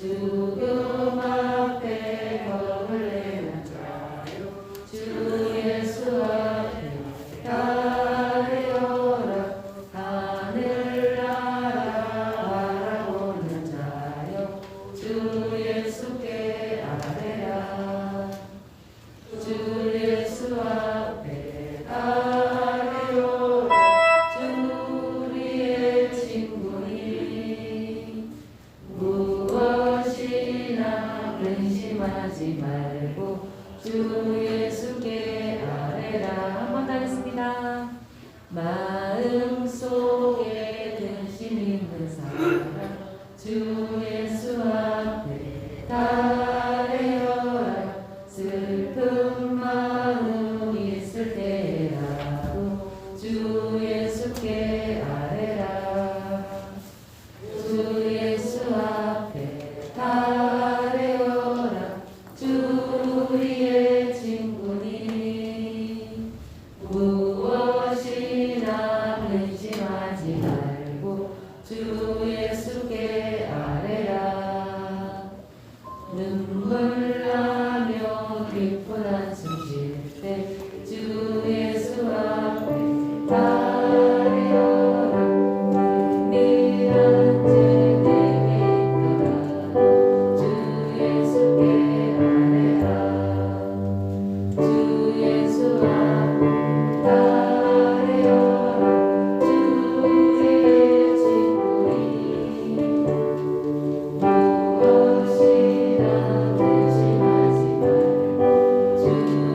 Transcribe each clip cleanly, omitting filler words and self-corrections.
죽음 앞에 겁을 내는 자요 주 예수 앞에 달려라 하늘나라 바라보는 자요 주 예수께 아뢰라 주 예수 앞에 달려라 주 우리의 친구니 무엇이나 근심하지 말고 주 예수께 아뢰라. 한 번 더 하겠습니다. 마음속에 근심 있는 사람 주 예수 앞에 달려라 슬픈 마음 있을 때라도 주 예수께 아뢰라 주 예수 앞에 달려라 주 우리의 친구니 무엇이나 근심하지 말고 주 예수께 아뢰라 눈물 나며 깊은 한숨 쉴 때 주 예수 앞에 달려라 은밀한 죄 내게 있더라도 주 예수께 아뢰라 주 예수 앞에 달려라 주 우리의 친구니 무엇이나 근심하지 말고 주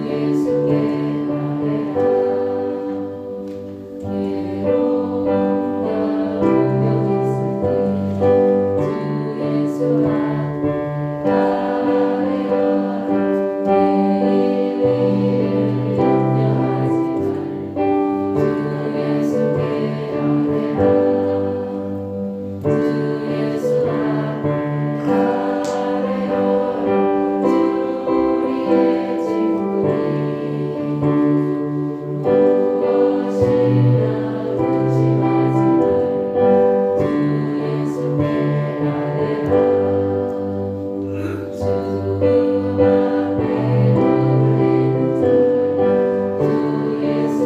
예수께 아뢰라 괴로움과 우려 있을 때 주 예수 앞에 달려라 내일 일을 염려하지 말고 주 예수께 아뢰라 주 예수 앞에 달려라 주 우리의 친구니 무엇이나 근심하지 말고 주 예수께 아뢰라 죽음 앞에 겁을 내는 자요 주 예수 앞에 달려라 하늘나라 바라보는 자요 주 예수께 아뢰라 주 예수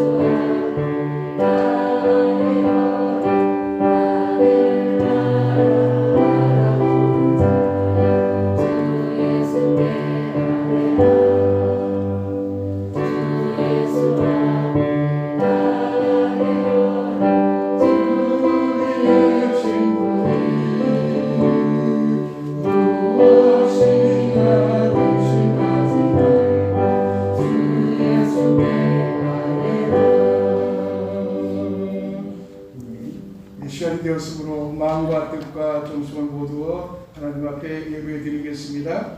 앞에 달려라 주 우리의 친구니 무엇이나 근심하지 말고 주 예수께 아뢰라. 이 시간이 되었으므로 마음과 뜻과 정성을 모두어 하나님 앞에 예배해 드리겠습니다.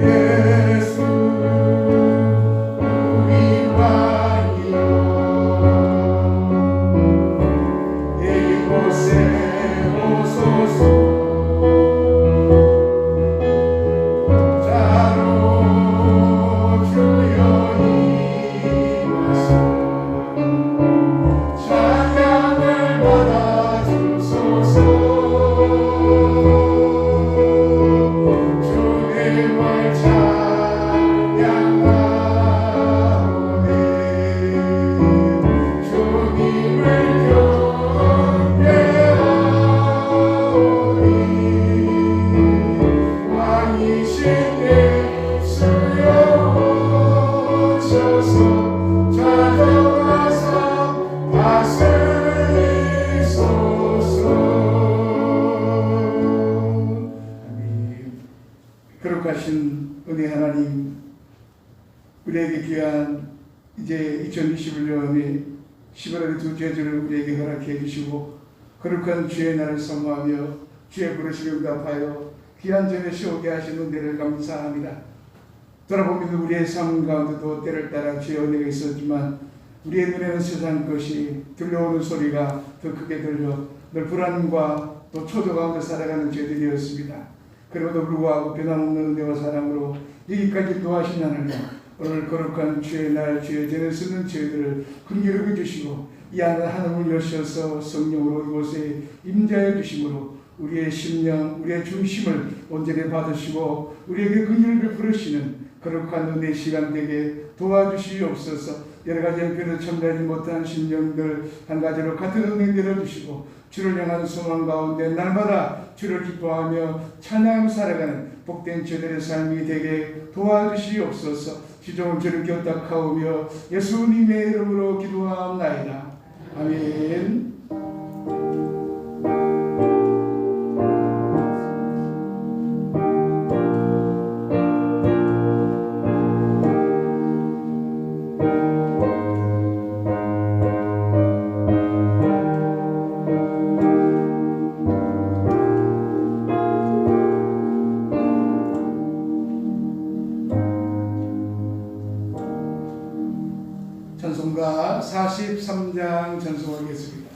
예수 우리 왕이여 이곳에 오소서 자로 주여 임하소 찬양을 받아주소서 주님을 찬양하오니 주님을 경배하오니 왕이신 예수여 오셔서 찾아와서 다스리소서. 아멘. 거룩하신 은혜 하나님, 우리에게 귀한 이제 2021년의 11월의 둘째 주를 우리에게 허락해 주시고 거룩한 주의 날을 선포하며 주의 부르심에 응답하여 귀한 저녁에 오게 하신 은혜를 감사합니다. 돌아보면 우리의 삶 가운데도 때를 따라 주의 은혜가 있었지만 우리의 눈에는 세상 것이 들려오는 소리가 더 크게 들려 늘 불안과 또 초조 가운데 살아가는 죄들이었습니다. 그럼에도 불구하고 변함없는 은혜와 사랑으로 여기까지 도와신 하나님, 오늘 거룩한 주의 날 주의 전에 쓰는 저희들을 긍휼히 주시고 이 안에 하늘을 여셔서 성령으로 이곳에 임재해 주심으로 우리의 심령, 우리의 중심을 온전히 받으시고 우리에게 긍휼을 베푸시는 거룩한 은혜 시간 되게 도와주시옵소서. 여러 가지 형편을 참여하지 못한 심령들 한 가지로 같은 은혜 내려주시고 주를 향한 소망 가운데 날마다 주를 기뻐하며 찬양하며 살아가는 복된 저들의 삶이 되게 도와주시옵소서. 지종을 주를 곁닥하오며 예수님의 이름으로 기도하옵나이다. 아멘. 찬송가 43장 전송하겠습니다.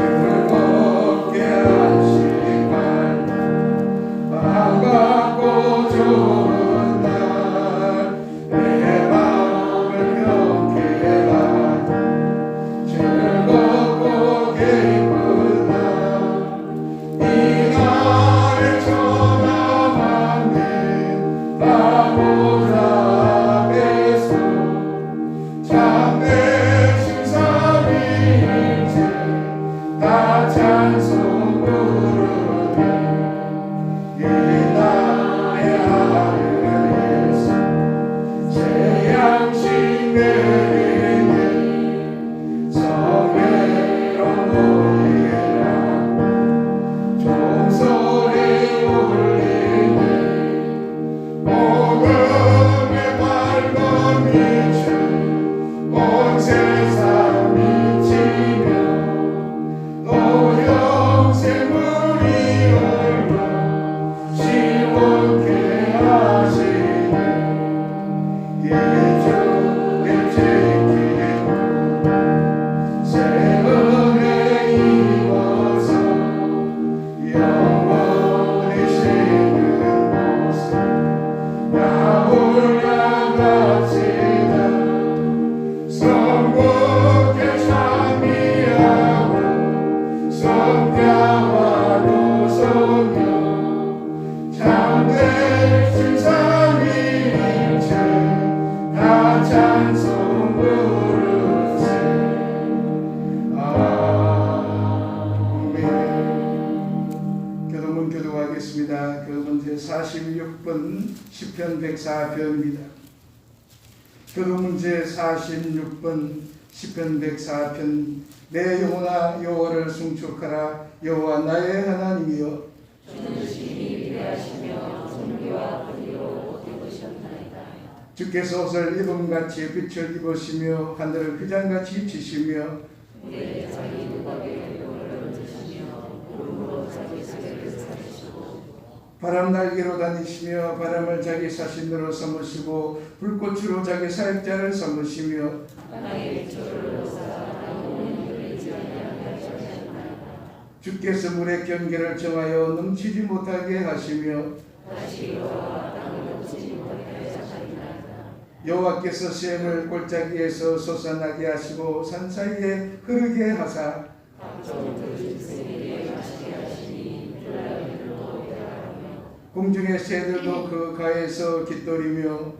즐겁게 한 시간 반갑고 좋은 날 내 마음을 경계한 즐겁고 기쁜 날 이 날을 전함하는 바보라 앞에서 참되신 삼위일체 다 찬송 부르네. 이 날의 하늘에서 새 양식 내리네. 성회로 모이라 종소리 울리네. 복음의 밝은 빛을 온 세상 비치며 또 영생물이 흘러 시원케 하시네. 예주의 지키고 새 은혜 입어서 영원히 쉬는 곳에 나홀라 갑시다. 성국에 참여하고 성자와 노성녀 참되신 삼위일체 다 찬송 부르세. 아멘. 교도문 교도하겠습니다. 교도문 제46번 시편 104편입니다. 교도문 제46번 시편 104편. 내 영혼아 여호와를 송축하라. 여호와 나의 하나님이여 주께서 옷을 입음같이 빛을 입으시며 하늘을 휘장같이 치시며 바람 날개로 다니시며 바람을 자기 사신으로 삼으시고 불꽃으로 자기 사역자를 삼으시며 주께서 물의 경계를 정하여 넘치지 못하게 하시며 여호와께서 샘을 골짜기에서 솟아나게 하시고 산 사이에 흐르게 하사 공중의 새들도 그 가에서 깃돌이며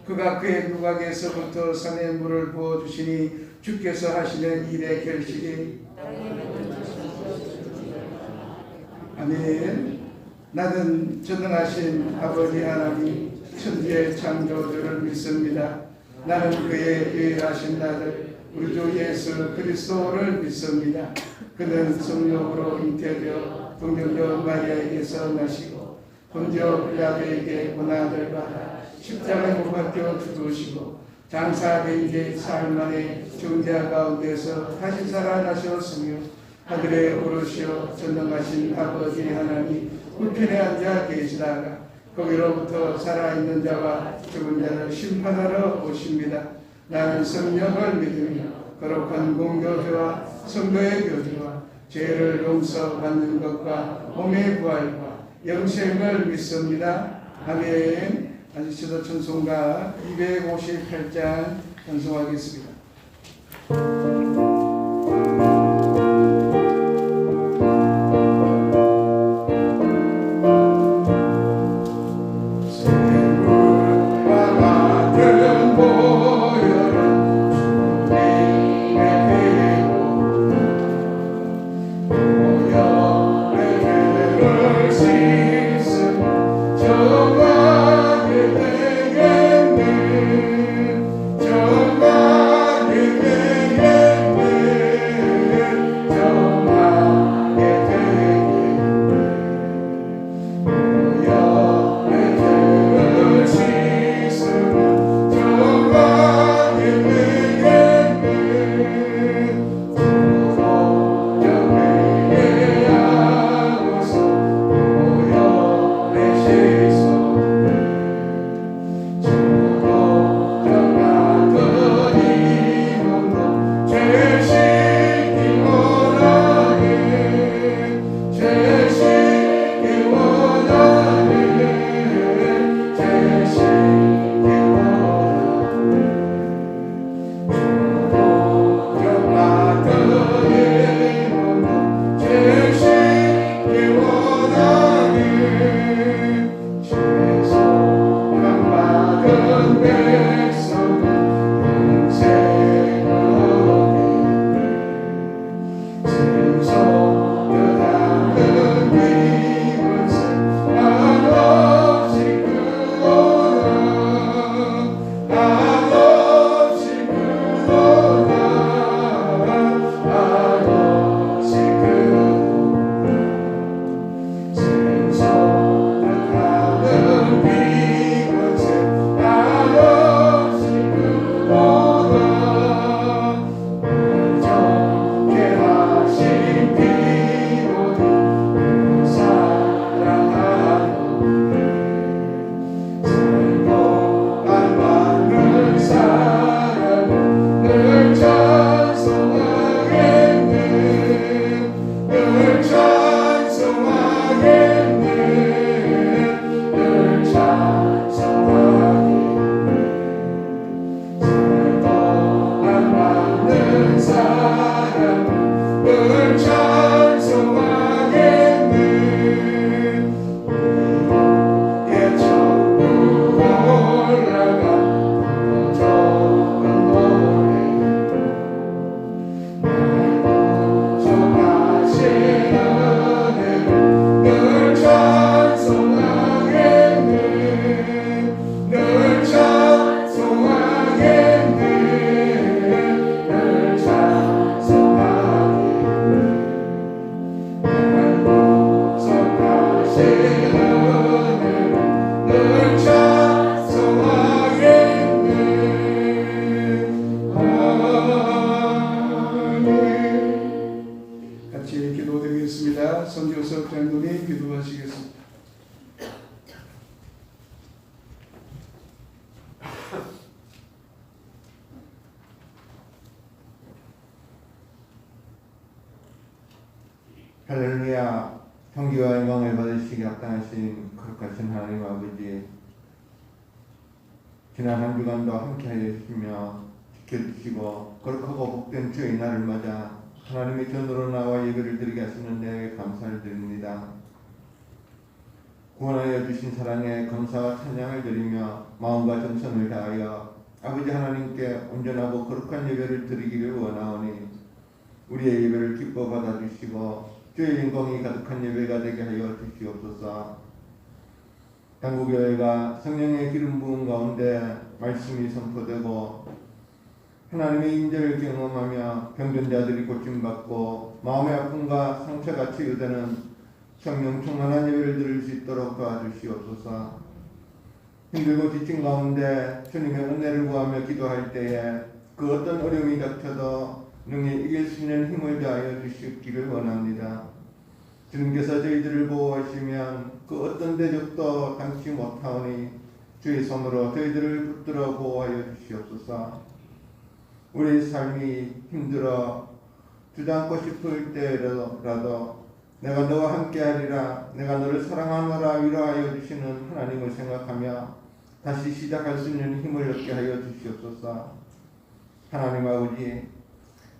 그가 그의 누각에서부터 산에 물을 부어주시니 주께서 하시는 일의 결실이 아멘. 나는 전능하신 아버지 하나님 천지의 창조주를 믿습니다. 나는 그의 유일하신 아들 우리 주 예수 그리스도를 믿습니다. 그는 성령으로 잉태되어 동정녀 마리아에게서 나시고 본디오 빌라도에게 고난을 받아 십자가에 못 박혀 죽으시고 장사된 지 사흘 만에 죽은 자 가운데서 다시 살아나셨으며 하늘에 오르시어 전능하신 아버지 하나님 우편에 앉아 계시다가 거기로부터 살아있는 자와 죽은 자를 심판하러 오십니다. 나는 성령을 믿으며 거룩한 공교제와 성도의 교제와 죄를 용서받는 것과 몸의 부활과 영생을 믿습니다. 아멘. 아지시도 찬송가 258장 찬송하겠습니다. 선교석 장로님 기도하시겠습니다. 할렐루야. 성기와 영광을 받으시기 합당하신 거룩하신 하나님 아버지, 지난 한 주간도 함께하여 주시며 지켜주시고 거룩하고 복된 주의 날을 맞아 하나님의 전으로 나와 예배를 드리게 하시는 데 감사를 드립니다. 구원하여 주신 사랑에 감사와 찬양을 드리며 마음과 정성을 다하여 아버지 하나님께 온전하고 거룩한 예배를 드리기를 원하오니 우리의 예배를 기뻐 받아주시고 주의 영광이 가득한 예배가 되게 하여 주시옵소서. 당구교회가 성령의 기름 부은 가운데 말씀이 선포되고 하나님의 임재를 경험하며 병든 자들이 고침받고 마음의 아픔과 상처가 치유되는 성령 충만한 예배를 드릴 수 있도록 도와주시옵소서. 힘들고 지친 가운데 주님의 은혜를 구하며 기도할 때에 그 어떤 어려움이 닥쳐도 능히 이길 수 있는 힘을 다하여 주시기를 원합니다. 주님께서 저희들을 보호하시면 그 어떤 대적도 당치 못하오니 주의 손으로 저희들을 붙들어 보호하여 주시옵소서. 우리 삶이 힘들어 주저앉고 싶을 때라도 내가 너와 함께하리라, 내가 너를 사랑하노라 위로하여 주시는 하나님을 생각하며 다시 시작할 수 있는 힘을 얻게 하여 주시옵소서. 하나님 아버지,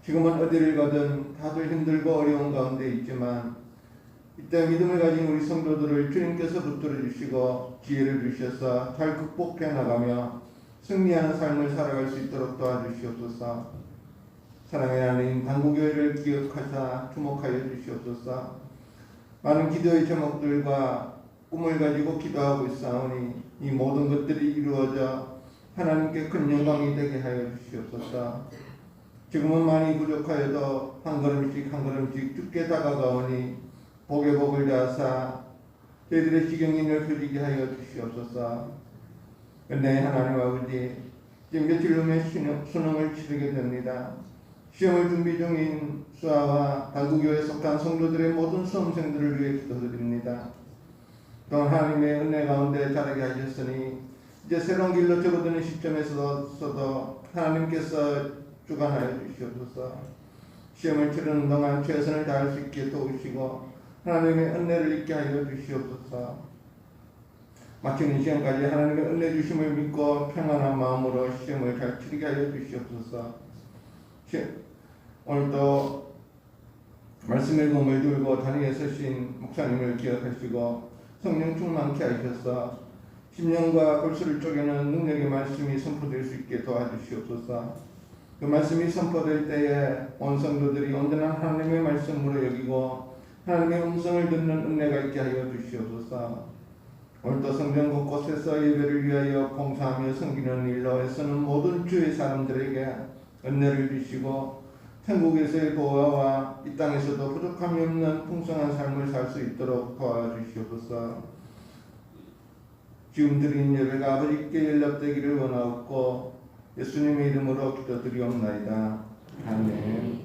지금은 어디를 가든 다들 힘들고 어려운 가운데 있지만 이때 믿음을 가진 우리 성도들을 주님께서 붙들어 주시고 지혜를 주셔서 잘 극복해 나가며 승리하는 삶을 살아갈 수 있도록 도와주시옵소서. 사랑의 하나님, 당구교회를 기억하사 주목하여 주시옵소서. 많은 기도의 제목들과 꿈을 가지고 기도하고 있사오니 이 모든 것들이 이루어져 하나님께 큰 영광이 되게 하여 주시옵소서. 지금은 많이 부족하여도 한 걸음씩 한 걸음씩 주께 다가가오니 복에 복을 다하사 저희들의 지경이 넓혀지게 하여 주시옵소서. 근데 하나님 아버지, 지금 며칠 후에 수능을 치르게 됩니다. 시험을 준비 중인 수아와 당구교회에 속한 성도들의 모든 수험생들을 위해 기도드립니다. 또한 하나님의 은혜 가운데 자라게 하셨으니 이제 새로운 길로 접어드는 시점에서도 하나님께서 주관하여 주시옵소서. 시험을 치르는 동안 최선을 다할 수 있게 도우시고 하나님의 은혜를 잊게 하여 주시옵소서. 마치는 시험까지 하나님의 은혜 주심을 믿고 평안한 마음으로 시험을 잘 치르게 하여 주시옵소서. 오늘도 말씀의 검을 들고 단위에 서신 목사님을 기억하시고 성령 충만케 하셔서 심령과 골수를 쪼개는 능력의 말씀이 선포될 수 있게 도와주시옵소서. 그 말씀이 선포될 때에 온 성도들이 온전한 하나님의 말씀으로 여기고 하나님의 음성을 듣는 은혜가 있게 하여 주시옵소서. 오늘도 성전 곳곳에서 예배를 위하여 봉사하며 섬기는 일로 애쓰는 모든 주의 사람들에게 은혜를 주시고 천국에서의 보화와 이 땅에서도 부족함이 없는 풍성한 삶을 살 수 있도록 도와주시옵소서. 지금 드린 예배가 아버지께 연락되기를 원하옵고 예수님의 이름으로 기도드리옵나이다. 아멘.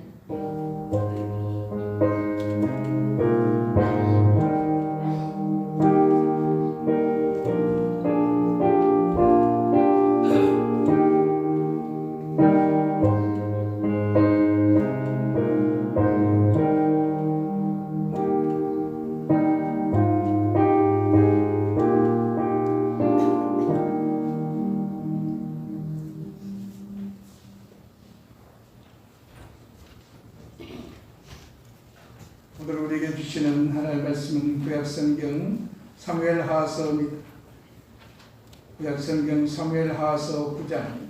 오늘 우리에게 주시는 하나님의 말씀은 구약성경 사무엘하서입니다. 구약성경 사무엘하서 9장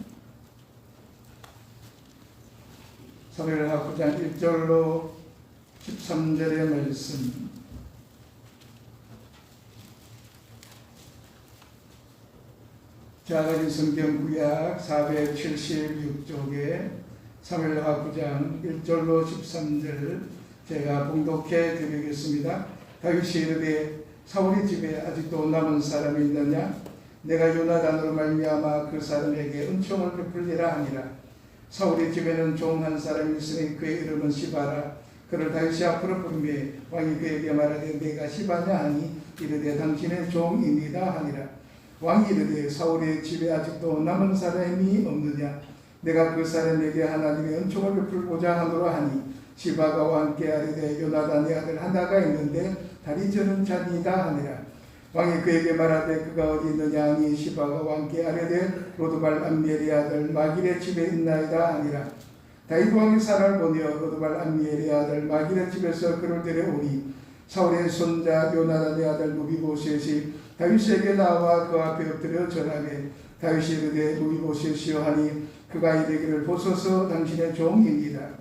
사무엘하 9장 1절로 13절의 말씀. 작은 성경 구약 476쪽에 사무엘하 9장 1절로 13절 제가 봉독해 드리겠습니다. 다윗이 이르되 사울의 집에 아직도 남은 사람이 있느냐? 내가 요나단으로 말미암아 그 사람에게 은총을 베풀리라 하니라. 사울의 집에는 종 한 사람이 있으니 그의 이름은 시바라. 그를 다윗이 앞으로 부르매 왕이 그에게 말하되 내가 시바냐 하니 이르되 당신의 종입니다 하니라. 왕이 이르되 사울의 집에 아직도 남은 사람이 없느냐? 내가 그 사람에게 하나님의 은총을 베풀고자 하노라 하니 시바가 함께 아뢰되 요나단의 아들 하나가 있는데 다리 저는 자니이다 하니라. 왕이 그에게 말하되 그가 어디 있느냐 하니 시바가 함께 아뢰되 로드발 암미엘의 아들 마길의 집에 있나이다 하니라. 다윗 왕이 사람을 보내어 로드발 암미엘의 아들 마길의 집에서 그를 데려오니 사울의 손자 요나단의 아들 무비보셋이 다윗에게 나와 그 앞에 엎드려 절하되 다윗이 이르되 무비보셋이여 하니 그가 이르기를 보소서 당신의 종입니다.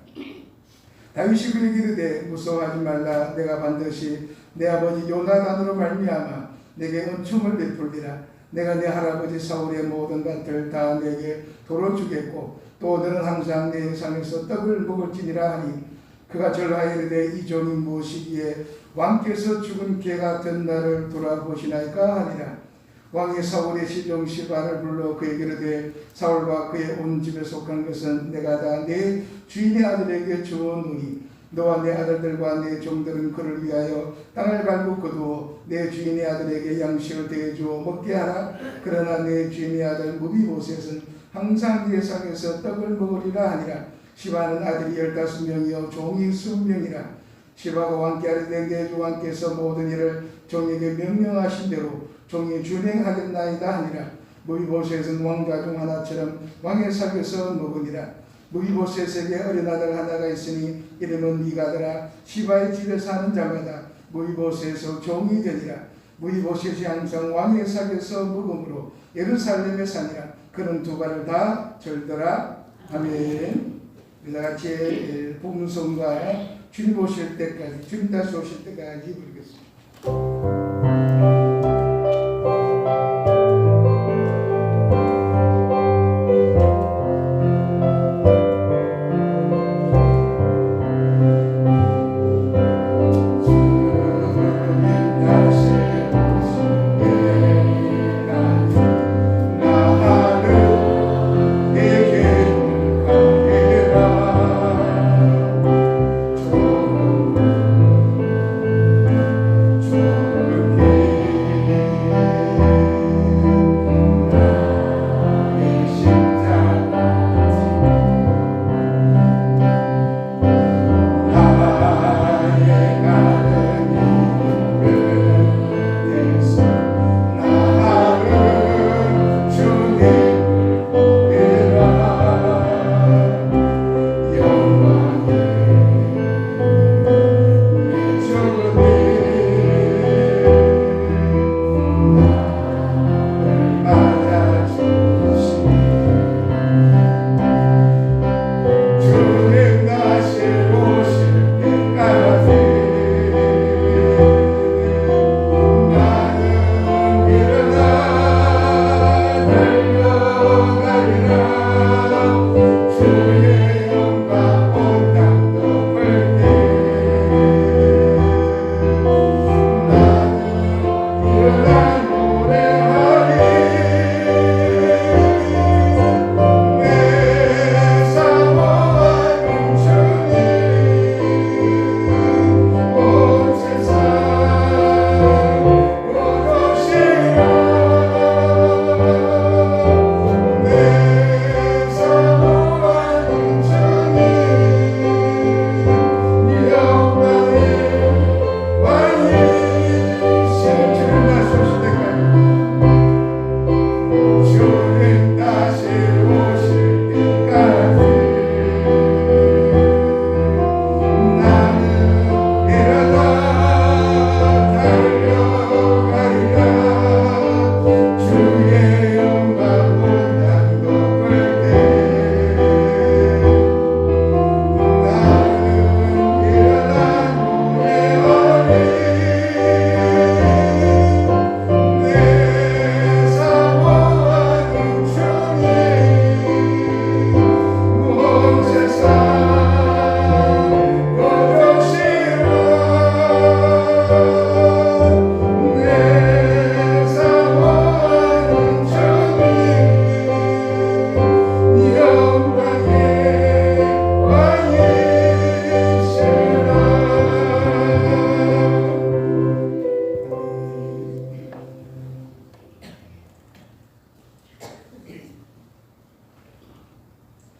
다윗이 그에게 이르되 무서워하지 말라. 내가 반드시 내 아버지 요나단으로 말미암아 내게 은총을 베풀리라. 내가 내 할아버지 사울의 모든 밭을 다 내게 도로 주겠고 또 너는 항상 내 상에서 떡을 먹을지니라 하니 그가 절하여 이르되 이 종이 무엇이기에 왕께서 죽은 개 같은 나를 돌아보시나이까 하니라. 왕이 사울의 시종 시바를 불러 그에게 이르되 사울과 그의 온 집에 속한 것은 내가 다 내 주인의 아들에게 주었노니 너와 내 아들들과 내 종들은 그를 위하여 땅을 갈고 거두어 내 주인의 아들에게 양식을 대주어 먹게 하라. 그러나 내 주인의 아들 무비보셋은 항상 네 상에서 떡을 먹으리라 하니라. 시바는 아들이 15명이요 종이 20명이라. 시바가 왕께 아뢰되 주 왕께서 모든 일을 종에게 명령하신 대로 종이 준행하겠나이다 하니라. 무비보셋은 왕자 중 하나처럼 왕의 상에서 먹으니라. 무비보셋에게 어린 아들 하나가 있으니 이름은 미가더라. 시바의 집에 사는 자마다 무비보셋의 종이 되니라. 무비보셋이 항상 왕의 상에서 먹음으로 예루살렘에 사니라. 그는 두 발을 다 절더라. 아멘. 우리 같이 복음성과 주님 오실 때까지, 주님 다시 오실 때까지 부르겠습니다.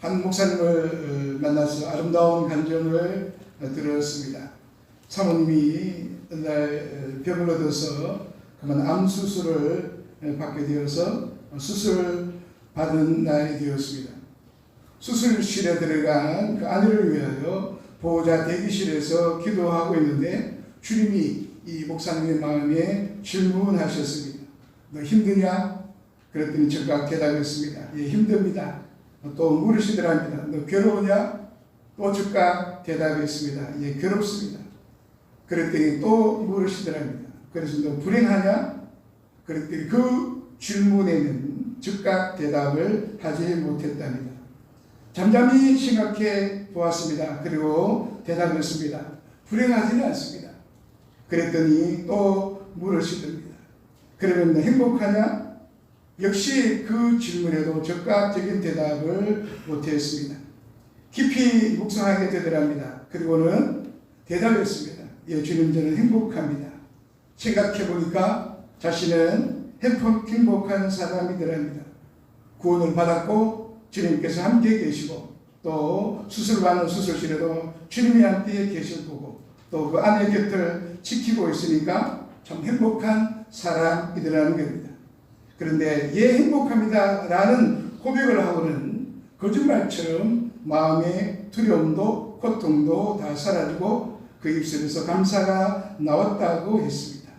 한 목사님을 만나서 아름다운 간증을 들었습니다. 사모님이 어느 날 병을 얻어서 그만 암 수술을 받게 되어서 수술 받은 날이 되었습니다. 수술실에 들어간 그 아내를 위하여 보호자 대기실에서 기도하고 있는데 주님이 이 목사님의 마음에 질문하셨습니다. 너 힘드냐? 그랬더니 즉각 대답했습니다. 예, 힘듭니다. 또 물으시더랍니다. 너 괴로우냐? 또 즉각 대답했습니다. 예, 괴롭습니다. 그랬더니 또 물으시더랍니다. 그래서 너 불행하냐? 그랬더니 그 질문에는 즉각 대답을 하지 못했답니다. 잠잠히 생각해 보았습니다. 그리고 대답했습니다. 불행하지는 않습니다. 그랬더니 또 물으시더랍니다. 그러면 행복하냐? 역시 그 질문에도 적극적인 대답을 못했습니다. 깊이 묵상하게 되더랍니다. 그리고는 대답했습니다. 예, 주님, 저는 행복합니다. 생각해보니까 자신은 행복한 사람이더랍니다. 구원을 받았고 주님께서 함께 계시고 또 수술받는 수술실에도 주님이 함께 계실 거고 또 그 아내 곁을 지키고 있으니까 참 행복한 사람이더라는 겁니다. 그런데 예 행복합니다 라는 고백을 하고는 거짓말처럼 마음의 두려움도 고통도 다 사라지고 그 입술에서 감사가 나왔다고 했습니다.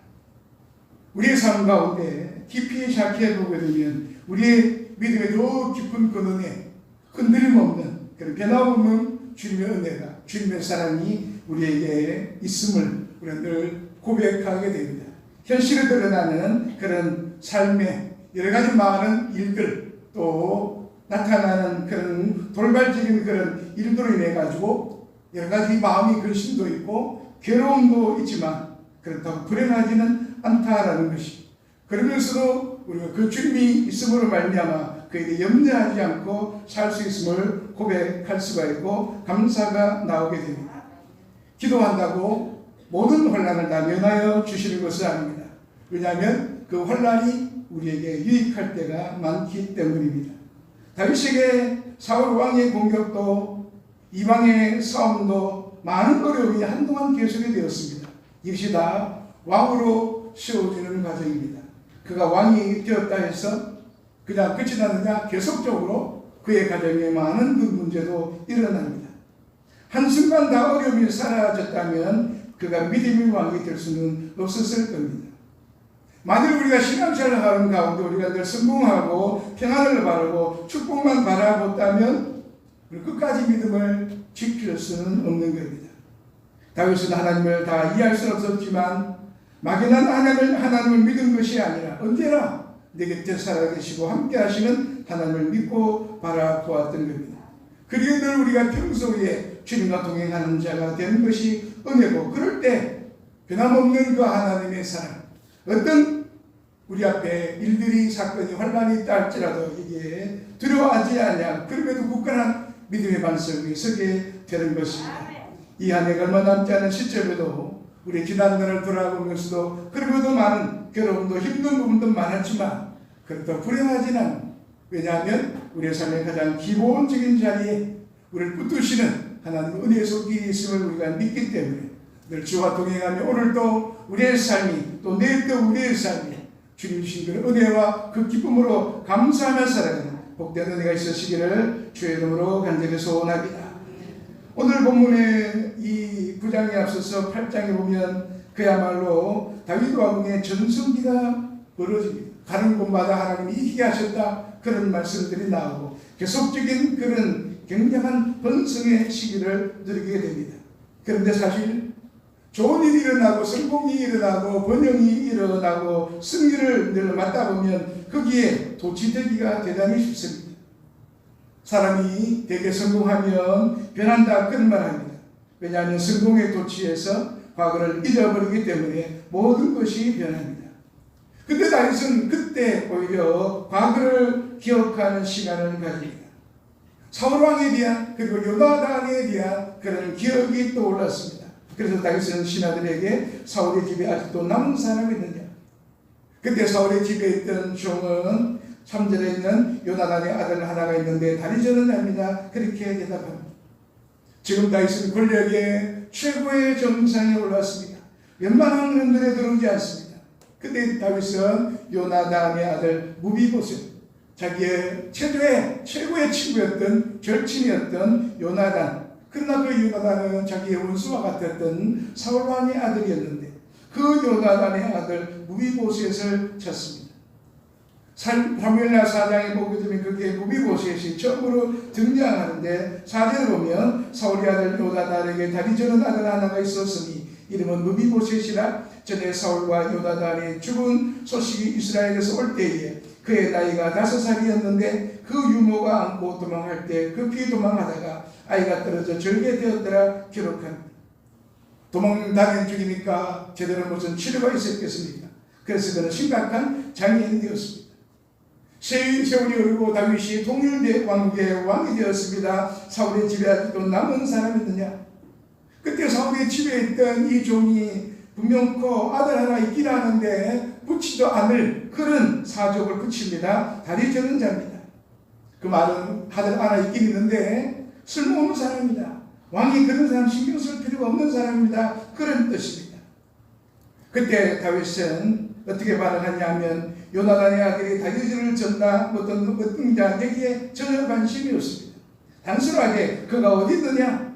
우리의 삶 가운데 깊이 자기해 보게 되면 우리의 믿음의 더 깊은 근원에 흔들림 없는 그런 변함없는 주님의 은혜가 주님의 사랑이 우리에게 있음을 우리는 늘 고백하게 됩니다. 현실에 드러나는 그런 삶의 여러 가지 많은 일들 또 나타나는 그런 돌발적인 그런 일들로 인해 가지고 여러 가지 마음이 근심도 있고 괴로움도 있지만 그렇다고 불행하지는 않다라는 것이 그러면서도 우리가 그 주님이 있음으로 말미암아 그에게 염려하지 않고 살 수 있음을 고백할 수가 있고 감사가 나오게 됩니다. 기도한다고 모든 환난을 다 면하여 주시는 것은 아닙니다. 왜냐하면 그 환난이 우리에게 유익할 때가 많기 때문입니다. 다윗에게 사울 왕의 공격도 이방의 싸움도 많은 어려움이 한동안 계속이 되었습니다. 이것이 다 왕으로 세워지는 과정입니다. 그가 왕이 되었다 해서 그냥 끝이 나느냐 계속적으로 그의 가정에 많은 그 문제도 일어납니다. 한순간 다 어려움이 사라졌다면 그가 믿음의 왕이 될 수는 없었을 겁니다. 만일 우리가 신앙생활을 하는 가운데 우리가 늘 성공하고 평안을 바라고 축복만 바라봤다면 끝까지 믿음을 지킬 수는 없는 겁니다. 다윗은 하나님을 다 이해할 수는 없었지만 막연한 하나님을 믿은 것이 아니라 언제나 내 곁에 살아계시고 함께 하시는 하나님을 믿고 바라보았던 겁니다. 그리고 늘 우리가 평소에 주님과 동행하는 자가 되는 것이 은혜고 그럴 때 변함없는 그 하나님의 사랑 어떤 우리 앞에 일들이 사건이 환란이 있다 할지라도 이게 두려워하지 않냐 그럼에도 굳건한 믿음의 반석 위에 서게 되는 것입니다. 이 한 해가 얼마 남지 않은 시점에도 우리 지난날을 돌아보면서도 그럼에도 많은 괴로움도 힘든 부분도 많았지만 그렇다고 불행하지는 않아요. 왜냐하면 우리의 삶의 가장 기본적인 자리에 우리를 붙드시는 하나님의 은혜의 손길이 있음을 우리가 믿기 때문에 늘 주와 동행하며 오늘도 우리의 삶이 또 내일도 우리의 삶이 주님 주신 그 은혜와 그 기쁨으로 감사하며 살아가는 복된 은혜가 있으시기를 주의 이름으로 간절히 소원합니다. 오늘 본문의 이 9장에 앞서서 8장에 보면 그야말로 다윗 왕의 전성기가 벌어집니다. 가는 곳마다 하나님이 이기게 하셨다 그런 말씀들이 나오고 계속적인 그런 굉장한 번성의 시기를 누리게 됩니다. 그런데 사실 좋은 일이 일어나고 성공이 일어나고 번영이 일어나고 승리를 늘 맞다 보면 거기에 도취되기가 대단히 쉽습니다. 사람이 되게 성공하면 변한다 그런 말 합니다. 왜냐하면 성공의 도취에서 과거를 잊어버리기 때문에 모든 것이 변합니다. 근데 다윗은 그때 오히려 과거를 기억하는 시간을 가집니다. 사울왕에 대한 그리고 요나단에 대한 그런 기억이 떠올랐습니다. 그래서 다윗은 신하들에게 사울의 집에 아직도 남은 사람이 있느냐. 그때 사울의 집에 있던 종은 3절에 있는 요나단의 아들 하나가 있는데 다리 저는 납니다. 그렇게 대답합니다. 지금 다윗은 권력의 최고의 정상에 올랐습니다. 웬만한 흔들에 들어오지 않습니다. 그때 다윗은 요나단의 아들 무비보셋 자기의 최고의 친구였던 절친이었던 요나단 그러나 그 요나단은 자기의 원수와 같았던 사울왕의 아들이었는데 그 요나단의 아들 무비보셋을 쳤습니다. 사무엘하 4장에 보게 되면 그게 무비보셋이 처음으로 등장하는데 4절을 보면 사울의 아들 요나단에게 다리 저는 아들 하나가 있었으니 이름은 무비보셋이라 전에 사울과 요나단이 죽은 소식이 이스라엘에서 올 때에 그의 나이가 5살이었는데 그 유모가 안고 도망할 때 급히 도망하다가 아이가 떨어져 절개되었더라 기록합니다. 도망다닌 중이니까 제대로 무슨 치료가 있었겠습니까? 그래서 그는 심각한 장애인이 되었습니다. 세월이 흐르고 다윗이 통일대 왕국의 왕이 되었습니다. 사울의 집에 아직도 남은 사람이 있느냐? 그때 사울의 집에 있던 이 종이 분명코 아들 하나 있긴 하는데 붙지도 않을 그런 사족을 붙입니다. 다리 저는 자입니다. 그 말은 다들 알아 있긴 있는데 쓸모없는 사람입니다. 왕이 그런 사람 신경 쓸 필요가 없는 사람입니다. 그런 뜻입니다. 그때 다윗은 어떻게 반응하냐면 요나단의 아들이 다윗을 전다 어떤 자에게 전혀 관심이 없습니다. 단순하게 그가 어디 있느냐,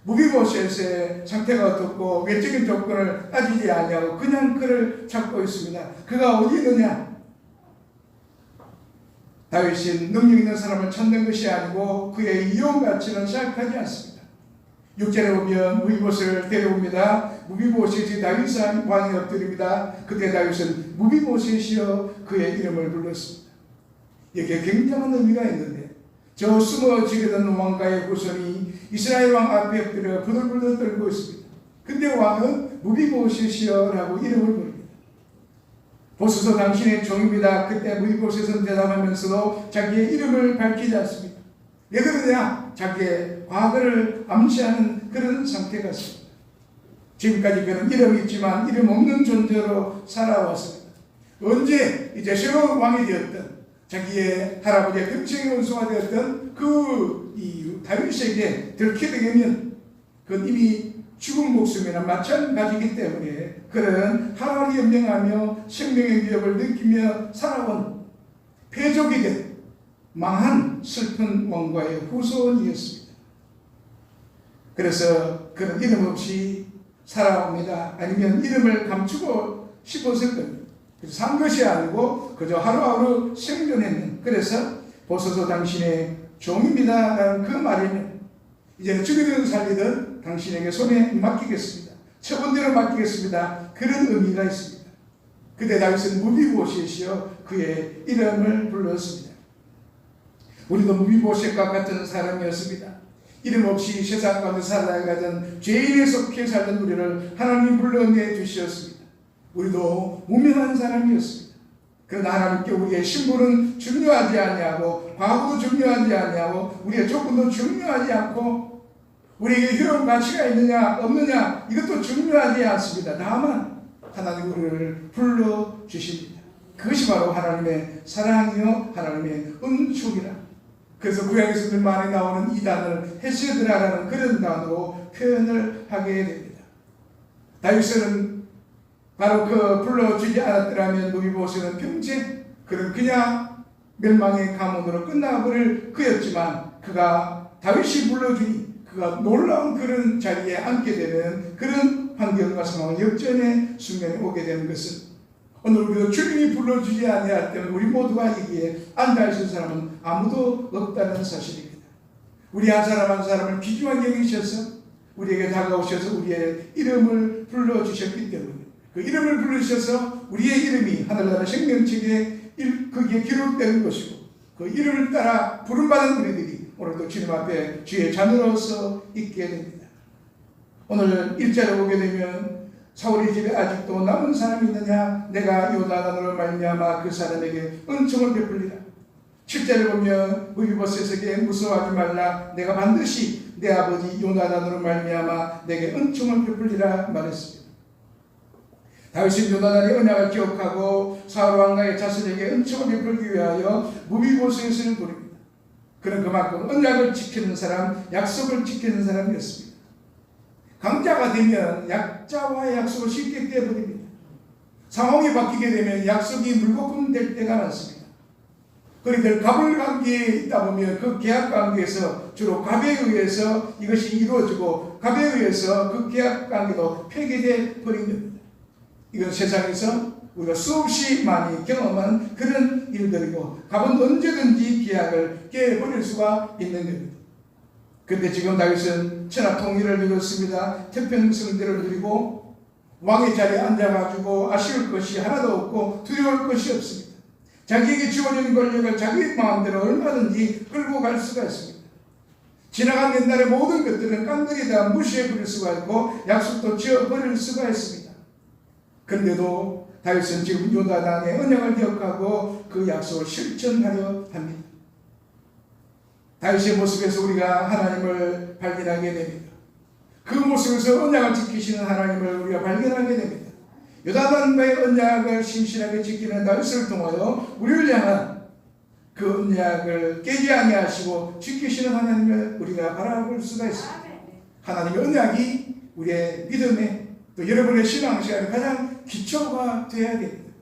무비보셋의 상태가 어떻고 외적인 조건을 따지지 아니하고 그냥 그를 찾고 있습니다. 그가 어디 있느냐, 다윗이 능력 있는 사람을 찾는 것이 아니고 그의 이용 가치는 생각하지 않습니다. 6절에 보면 무비보셋을 데려옵니다. 무비보셋이 다윗 왕이 엎드립니다. 그때 다윗은 무비보셋이여 그의 이름을 불렀습니다. 이게 굉장한 의미가 있는데 저 숨어지려던 왕가의 후손이 이스라엘 왕 앞에 엎드려 부들부들 떨고 있습니다. 근데 왕은 무비보셋이여 라고 이름을 부릅니다. 보소서 당신의 종입니다. 그때 무비보셋은 대답하면서도 자기의 이름을 밝히지 않습니다. 왜 그러냐? 자기의 과거를 암시하는 그런 상태 같습니다. 지금까지 그는 이름이 있지만 이름 없는 존재로 살아왔습니다. 언제 이제 새로운 왕이 되었던 자기의 할아버지의 평생의 원수가 되었던 이 다윗에게 들키게 되면 그건 이미 죽은 목숨이나 마찬가지이기 때문에 그는 하나님을 염려하며 생명의 위협을 느끼며 살아온 패족이 된 망한 슬픈 왕과의 후손이었습니다. 그래서 그는 이름 없이 살아옵니다. 아니면 이름을 감추고 싶었을 겁니다. 그래서 산 것이 아니고 그저 하루하루 생존했는, 그래서 보소서 당신의 종입니다 라는 그 말에는 이제는 죽이든 살리든 당신에게 손에 맡기겠습니다. 처분대로 맡기겠습니다. 그런 의미가 있습니다. 그때 다윗은 무비보셋이여 그의 이름을 불렀습니다. 우리도 무비보셋과 같은 사람이었습니다. 이름 없이 세상 가운데 살아가던 죄인에 속해 살던 우리를 하나님 불러내 주셨습니다. 우리도 무명한 사람이었습니다. 그러나 하나님께 우리의 신분은 중요하지 아니하고 과거도 중요하지 아니하고 우리의 조건도 중요하지 않고 우리에게 효용 가치가 있느냐 없느냐 이것도 중요하지 않습니다. 다만 하나님 우리를 불러주십니다. 그것이 바로 하나님의 사랑이요 하나님의 은총이라. 그래서 구약에서 늘 많이 나오는 이 단어를 헤세드라라는 그런 단어로 표현을 하게 됩니다. 다윗은 바로 그 불러주지 않았더라면 무비보셋은 평생 그냥 멸망의 가문으로 끝나버릴 그였지만 그가 다윗이 불러주니 그가 놀라운 그런 자리에 앉게 되는 그런 환경과 상황 역전의 순간에 오게 되는 것은 오늘 우리도 주님이 불러주지 아니할 때는 우리 모두가 여기에 앉아있을 사람은 아무도 없다는 사실입니다. 우리 한 사람 한 사람을 귀중하게 여기셔서 우리에게 다가오셔서 우리의 이름을 불러주셨기 때문에 그 이름을 부르셔서 우리의 이름이 하늘나라 생명책에 그게 기록되는 것이고 그 이름을 따라 부름받은 우리들이 오늘도 주님 앞에 주의 자녀로서 있게 됩니다. 오늘 1절에 보게 되면 사울의 집에 아직도 남은 사람이 있느냐? 내가 요나단으로 말미암아 그 사람에게 은총을 베풀리라. 7절에 보면 무비보셋에게 무서워하지 말라. 내가 반드시 내 아버지 요나단으로 말미암아 내게 은총을 베풀리라 말했습니다. 다윗은 요나단의 언약을 기억하고 사울 왕가의 자손에게 은총을 베풀기 위하여 무비보셋을 부릅니다. 그는 그만큼 언약을 지키는 사람, 약속을 지키는 사람이었습니다. 강자가 되면 약자와의 약속을 쉽게 깨버립니다. 상황이 바뀌게 되면 약속이 물거품 될 때가 많습니다. 그러니까 갑을 관계에 있다 보면 그 계약 관계에서 주로 갑에 의해서 이것이 이루어지고 갑에 의해서 그 계약 관계도 폐기돼 버린 겁니다. 이건 세상에서 우리가 수없이 많이 경험한 그런 일들이고 갑은 언제든지 계약을 깨버릴 수가 있는 겁니다. 그런데 지금 다윗은 천하 통일을 이뤘습니다. 태평성대를 누리고 왕의 자리에 앉아가지고 아쉬울 것이 하나도 없고 두려울 것이 없습니다. 자기에게 주어진 권력을 자기 마음대로 얼마든지 끌고 갈 수가 있습니다. 지나간 옛날의 모든 것들은 깡그리 다 무시해버릴 수가 있고 약속도 지어버릴 수가 있습니다. 그런데도 다윗은 지금 요나단의 언약을 기억하고 그 약속을 실천하려 합니다. 다윗의 모습에서 우리가 하나님을 발견하게 됩니다. 그 모습에서 언약을 지키시는 하나님을 우리가 발견하게 됩니다. 요나단과의 언약을 신실하게 지키는 다윗을 통하여 우리를 향한 그 언약을 깨지 아니하시고 지키시는 하나님을 우리가 바라볼 수가 있습니다. 하나님의 언약이 우리의 믿음에 또 여러분의 신앙생활의 가장 기초가 되어야 됩니다.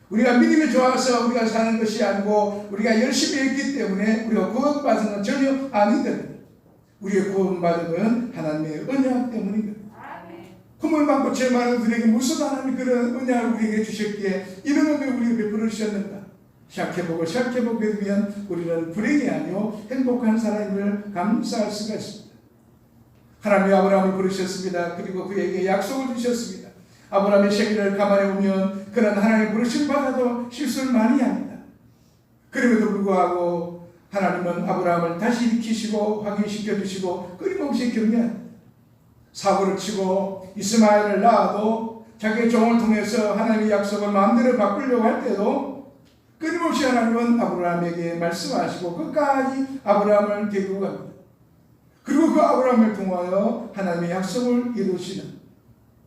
우리가 믿음이 좋아서 우리가 사는 것이 아니고 우리가 열심히 했기 때문에 우리가 구원받은 건 전혀 아니거든요. 우리의 구원받은 건 하나님의 언약 때문이거든요. 흠을 받고 죄 많은 들에게 무슨 하나님이 그런 언약을 우리에게 주셨기에 이런 은혜를 우리에게 베풀어 주셨는가? 생각해보게 되면 우리는 불행이 아니요 행복한 사람임을 감사할 수가 있습니다. 하나님이 아브라함을 부르셨습니다. 그리고 그에게 약속을 주셨습니다. 아브라함의 생애를 가만히 보면 그는 하나님의 부르심 받아도 실수를 많이 합니다. 그럼에도 불구하고 하나님은 아브라함을 다시 일으키시고 확인시켜 주시고 끊임없이 격려합니다. 사고를 치고 이스마엘을 낳아도 자기의 종을 통해서 하나님의 약속을 마음대로 바꾸려고 할 때도 끊임없이 하나님은 아브라함에게 말씀하시고 끝까지 아브라함을 데리고 갑니다. 그리고 그 아브라함을 통하여 하나님의 약속을 이루시는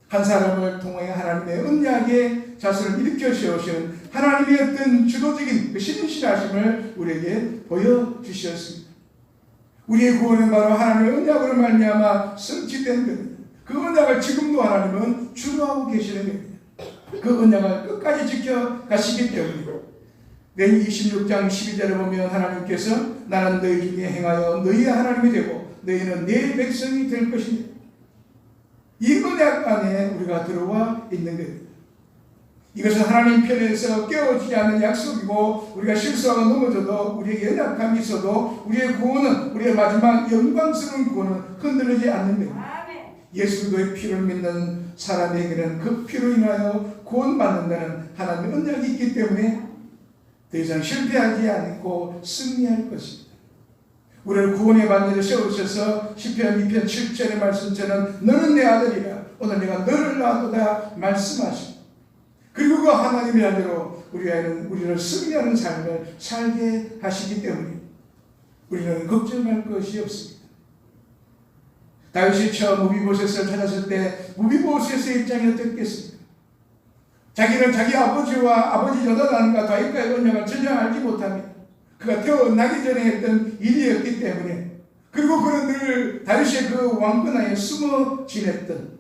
한 사람을 통해 하나님의 언약의 자손을 일으켜 세우시는 하나님의 어떤 주도적인 그 신실하심을 우리에게 보여주셨습니다. 우리의 구원은 바로 하나님의 언약으로 말미암아 성취된 겁니다. 그 언약을 지금도 하나님은 주도하고 계시는 겁니다. 그 언약을 끝까지 지켜가시기 때문입니다. 내 26장 12절에 보면 하나님께서 나는 너희 중에 행하여 너희의 하나님이 되고 너희는 내 백성이 될 것이니 이 언약 안에 우리가 들어와 있는 겁니다. 이것은 하나님 편에서 깨어지지 않는 약속이고 우리가 실수하고 넘어져도 우리에게 연약함이 있어도 우리의 구원은 우리의 마지막 영광스러운 구원은 흔들리지 않는 겁니다. 예수 그리스도의 피를 믿는 사람에게는 그 피로 인하여 구원받는다는 하나님의 언약이 있기 때문에 더 이상 실패하지 않고 승리할 것입니다. 우리를 구원의 반열에 세우셔서 시편 2편 7절의 말씀처럼 너는 내 아들이라 오늘 내가 너를 낳았도다 말씀하시고 그리고 그 하나님의 아들로 우리를 승리하는 삶을 살게 하시기 때문에 우리는 걱정할 것이 없습니다. 다윗이 처음 무비보셋을 찾았을 때 무비보셋의 입장이 어떻겠습니까? 자기는 자기 아버지와 아버지 요나단과 다윗과의 언약을 전혀 알지 못합니다. 그가 태어나기 전에 했던 일이었기 때문에 그리고 그는 늘 다윗의 그 왕권하에 숨어 지냈던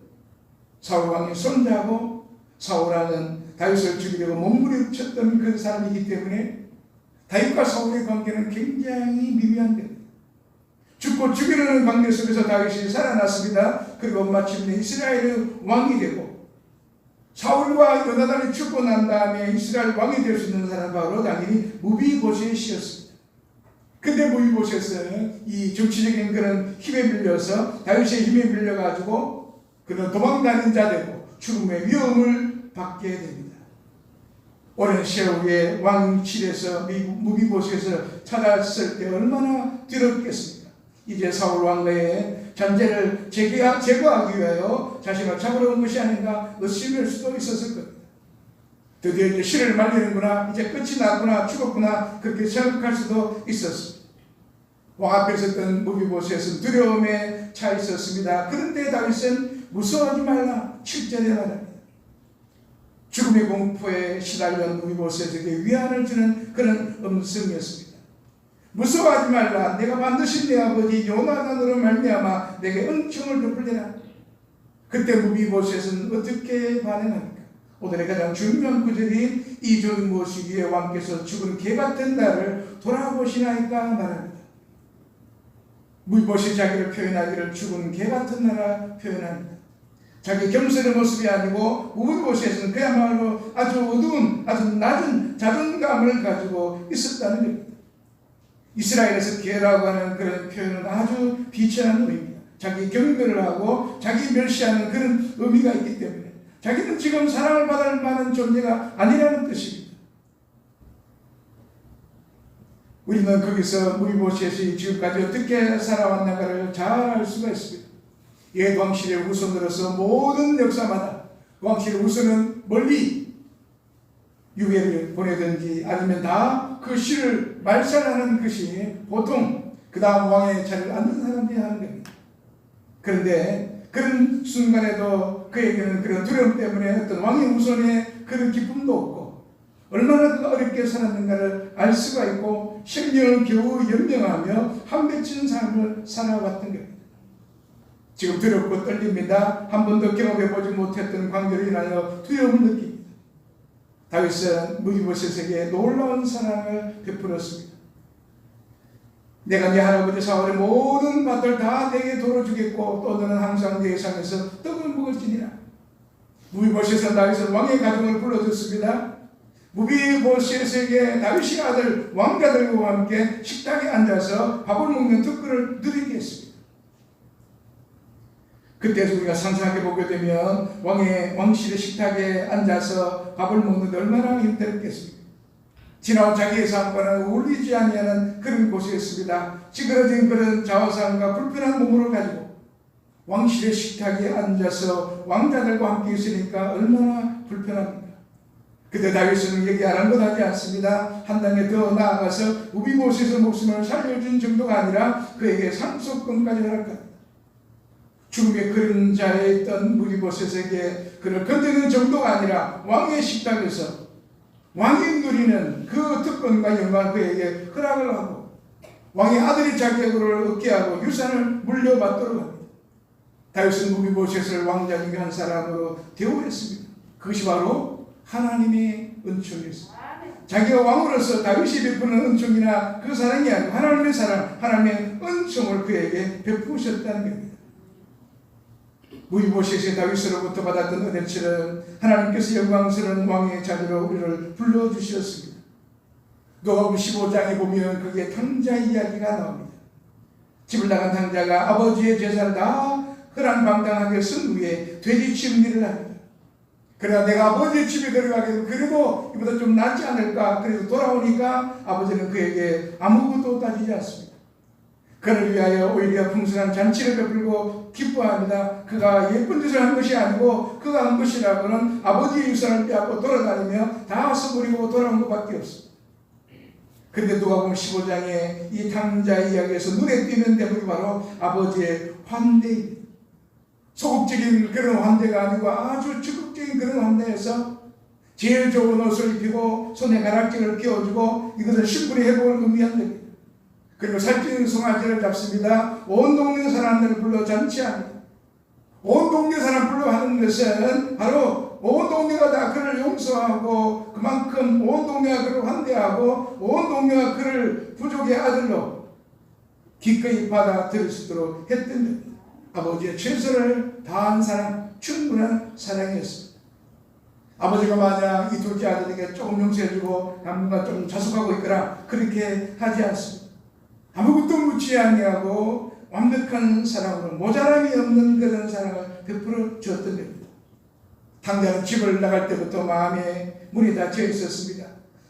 사울왕의 손자고 사울왕은 다윗을 죽이려고 몸부림쳤던 그 사람이기 때문에 다윗과 사울의 관계는 굉장히 미묘한 겁니다. 죽고 죽이려는 관계 속에서 다윗이 살아났습니다. 그리고 마침내 이스라엘의 왕이 되고 사울과 요나단이 죽고 난 다음에 이스라엘 왕이 될 수 있는 사람은 바로 당연히 무비보셋이었습니다. 근데 무비보셋은 이 정치적인 그런 힘에 밀려서 다윗의 힘에 밀려가지고 그는 도망다닌 자 되고 죽음의 위험을 받게 됩니다. 오랜 세월의 왕실에서 무비보셋을 찾았을 때 얼마나 두렵겠습니까? 이제 사울 왕과의 전제를 제거하기 위하여 자신을 잡으러 온 것이 아닌가 의심할 수도 있었을 겁니다. 드디어 이제 실을 말리는구나, 이제 끝이 났구나, 죽었구나 그렇게 생각할 수도 있었습니다. 왕 앞에 있었던 무비보셋은 두려움에 차 있었습니다. 그런데 다윗은 무서워하지 말라 7절에 말합니다. 죽음의 공포에 시달린 무비보셋에게 위안을 주는 그런 음성이었습니다. 무서워하지 말라. 내가 반드시 내 아버지 요나단으로 말미암아 내게 은총을 베풀리라. 그때 무비보셋은 어떻게 반응합니까? 오늘의 가장 중요한 구절이 이전 무엇이기에 왕께서 죽은 개 같은 나를 돌아보시나이까 말합니다. 무비보셋이 자기를 표현하기를 죽은 개 같은 나라 표현합니다. 자기 겸손의 모습이 아니고 무비보셋은 그야말로 아주 어두운 아주 낮은 자존감을 가지고 있었다는 겁니다. 이스라엘에서 개라고 하는 그런 표현은 아주 비천한 의미입니다. 자기 경배를 하고 자기 멸시하는 그런 의미가 있기 때문에 자기는 지금 사랑을 받을 만한 존재가 아니라는 뜻입니다. 우리는 거기서 무비보셋이 지금까지 어떻게 살아왔는가를 잘 알 수가 있습니다. 옛 왕실의 후손으로서 모든 역사마다 왕실의 후손은 멀리 유해를 보내든지 아니면 다 그 시를 말살하는 것이 보통 그 다음 왕의 자리를 앉는 사람들이 하는 겁니다. 그런데 그런 순간에도 그에게는 그런 두려움 때문에 어떤 왕의 후손의 그런 기쁨도 없고 얼마나 그가 어렵게 살았는가를 알 수가 있고 생명을 겨우 연명하며 한 맺힌 삶을 살아왔던 겁니다. 지금 두렵고 떨립니다. 한 번도 경험해보지 못했던 관계로 인하여 두려움을 느낍니다. 다윗은 무비보셋에게 놀라운 사랑을 베풀었습니다. 내가 네 할아버지 사울의 모든 밭을 다 내게 돌아주겠고 또 너는 항상 내 상에서 떡을 먹을지니라. 무비보셋은 다윗은 왕의 가정을 불러줬습니다. 무비보셋에게 다윗의 아들 왕자들과 함께 식탁에 앉아서 밥을 먹는 특권을 누리게 했습니다. 그때 우리가 상상해 보게 되면 왕실의 식탁에 앉아서 밥을 먹는데 얼마나 힘들었겠습니까? 지나온 자기의 삶과는 어울리지 아니하는 그런 곳이었습니다. 찌그러진 그런 자화상과 불편한 몸으로 가지고 왕실의 식탁에 앉아서 왕자들과 함께 있으니까 얼마나 불편합니까? 그때 다윗은 얘기 아랑곳하지 않습니다. 한 단계 더 나아가서 무비보셋의 목숨을 살려준 정도가 아니라 그에게 상속권까지 허락합니다. 죽음의 그림자에 있던 무비보셋에게 그를 건드리는 정도가 아니라 왕의 식탁에서 왕이 누리는 그 특권과 영광을 그에게 허락을 하고 왕의 아들의 자격을 얻게 하고 유산을 물려받도록 합니다. 다윗은 무비보셋을 왕자 중에 한 사람으로 대우했습니다. 그것이 바로 하나님의 은총이었습니다. 자기가 왕으로서 다윗이 베푸는 은총이나 그 사랑이 아니고 하나님의 사랑, 하나님의 은총을 그에게 베푸셨다는 겁니다. 무비보셋이 다윗으로부터 받았던 은혜처럼 하나님께서 영광스러운 왕의 자녀로 우리를 불러주셨습니다. 누가복음 15장에 보면 거기에 탕자 이야기가 나옵니다. 집을 나간 탕자가 아버지의 재산을 다 허랑방탕하게 쓴 후에 돼지치는 일을 합니다. 그러나 내가 아버지의 집에 들어가기도 그래도 이보다 좀 낫지 않을까. 그래서 돌아오니까 아버지는 그에게 아무것도 따지지 않습니다. 그를 위하여 오히려 풍성한 잔치를 베풀고 기뻐합니다. 그가 예쁜 짓을 한 것이 아니고 그가 한 것이라고는 아버지의 유산을 빼앗고 돌아다니며 다 써버리고 돌아온 것밖에 없습니다. 그런데 누가복음 15장에 이 탕자 이야기에서 눈에 띄는 대목이 바로 아버지의 환대입니다. 소극적인 그런 환대가 아니고 아주 적극적인 그런 환대에서 제일 좋은 옷을 입히고 손에 가락지를 끼워주고 이것은 신분의 회복을 의미한 겁니다. 그리고 살찌는 송아지를 잡습니다. 온 동네 사람들을 불러 잔치합니다. 온 동네 사람 불러 하는 것은 바로 온 동네가 다 그를 용서하고 그만큼 온 동네가 그를 환대하고 온 동네가 그를 부족의 아들로 기꺼이 받아들일 수 있도록 했던 겁니다. 아버지의 최선을 다한 사랑, 충분한 사랑이었습니다. 아버지가 만약 이 둘째 아들에게 조금 용서해주고 남과 좀 자숙하고 있거나 그렇게 하지 않습니다. 아무것도 묻지 아니하고 완벽한 사랑으로 모자람이 없는 그런 사랑을 베풀어 주었던 겁니다. 탕자는 집을 나갈 때부터 마음에 문이 닫혀 있었습니다.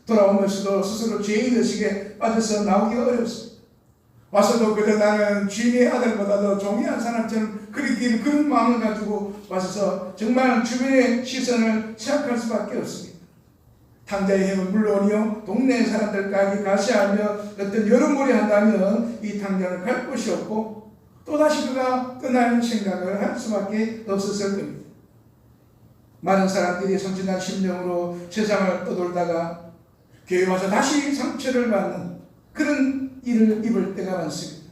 돌아오면서도 스스로 죄인의식에 빠져서 나오기가 어렵습니다. 와서도 그저 나는 주인의 아들보다도 종이한 사람처럼 그런 마음을 가지고 와서 정말 주변의 시선을 생각할 수밖에 없습니다. 탕자의 힘은 물론이요 동네 사람들까지 가시하며 어떤 여러모리 한다면 이 탕자는 갈 곳이 없고 또다시 그가 떠날 생각을 할 수밖에 없었을 겁니다. 많은 사람들이 성진한 심령으로 세상을 떠돌다가 교회 와서 다시 상처를 받는 그런 일을 입을 때가 많습니다.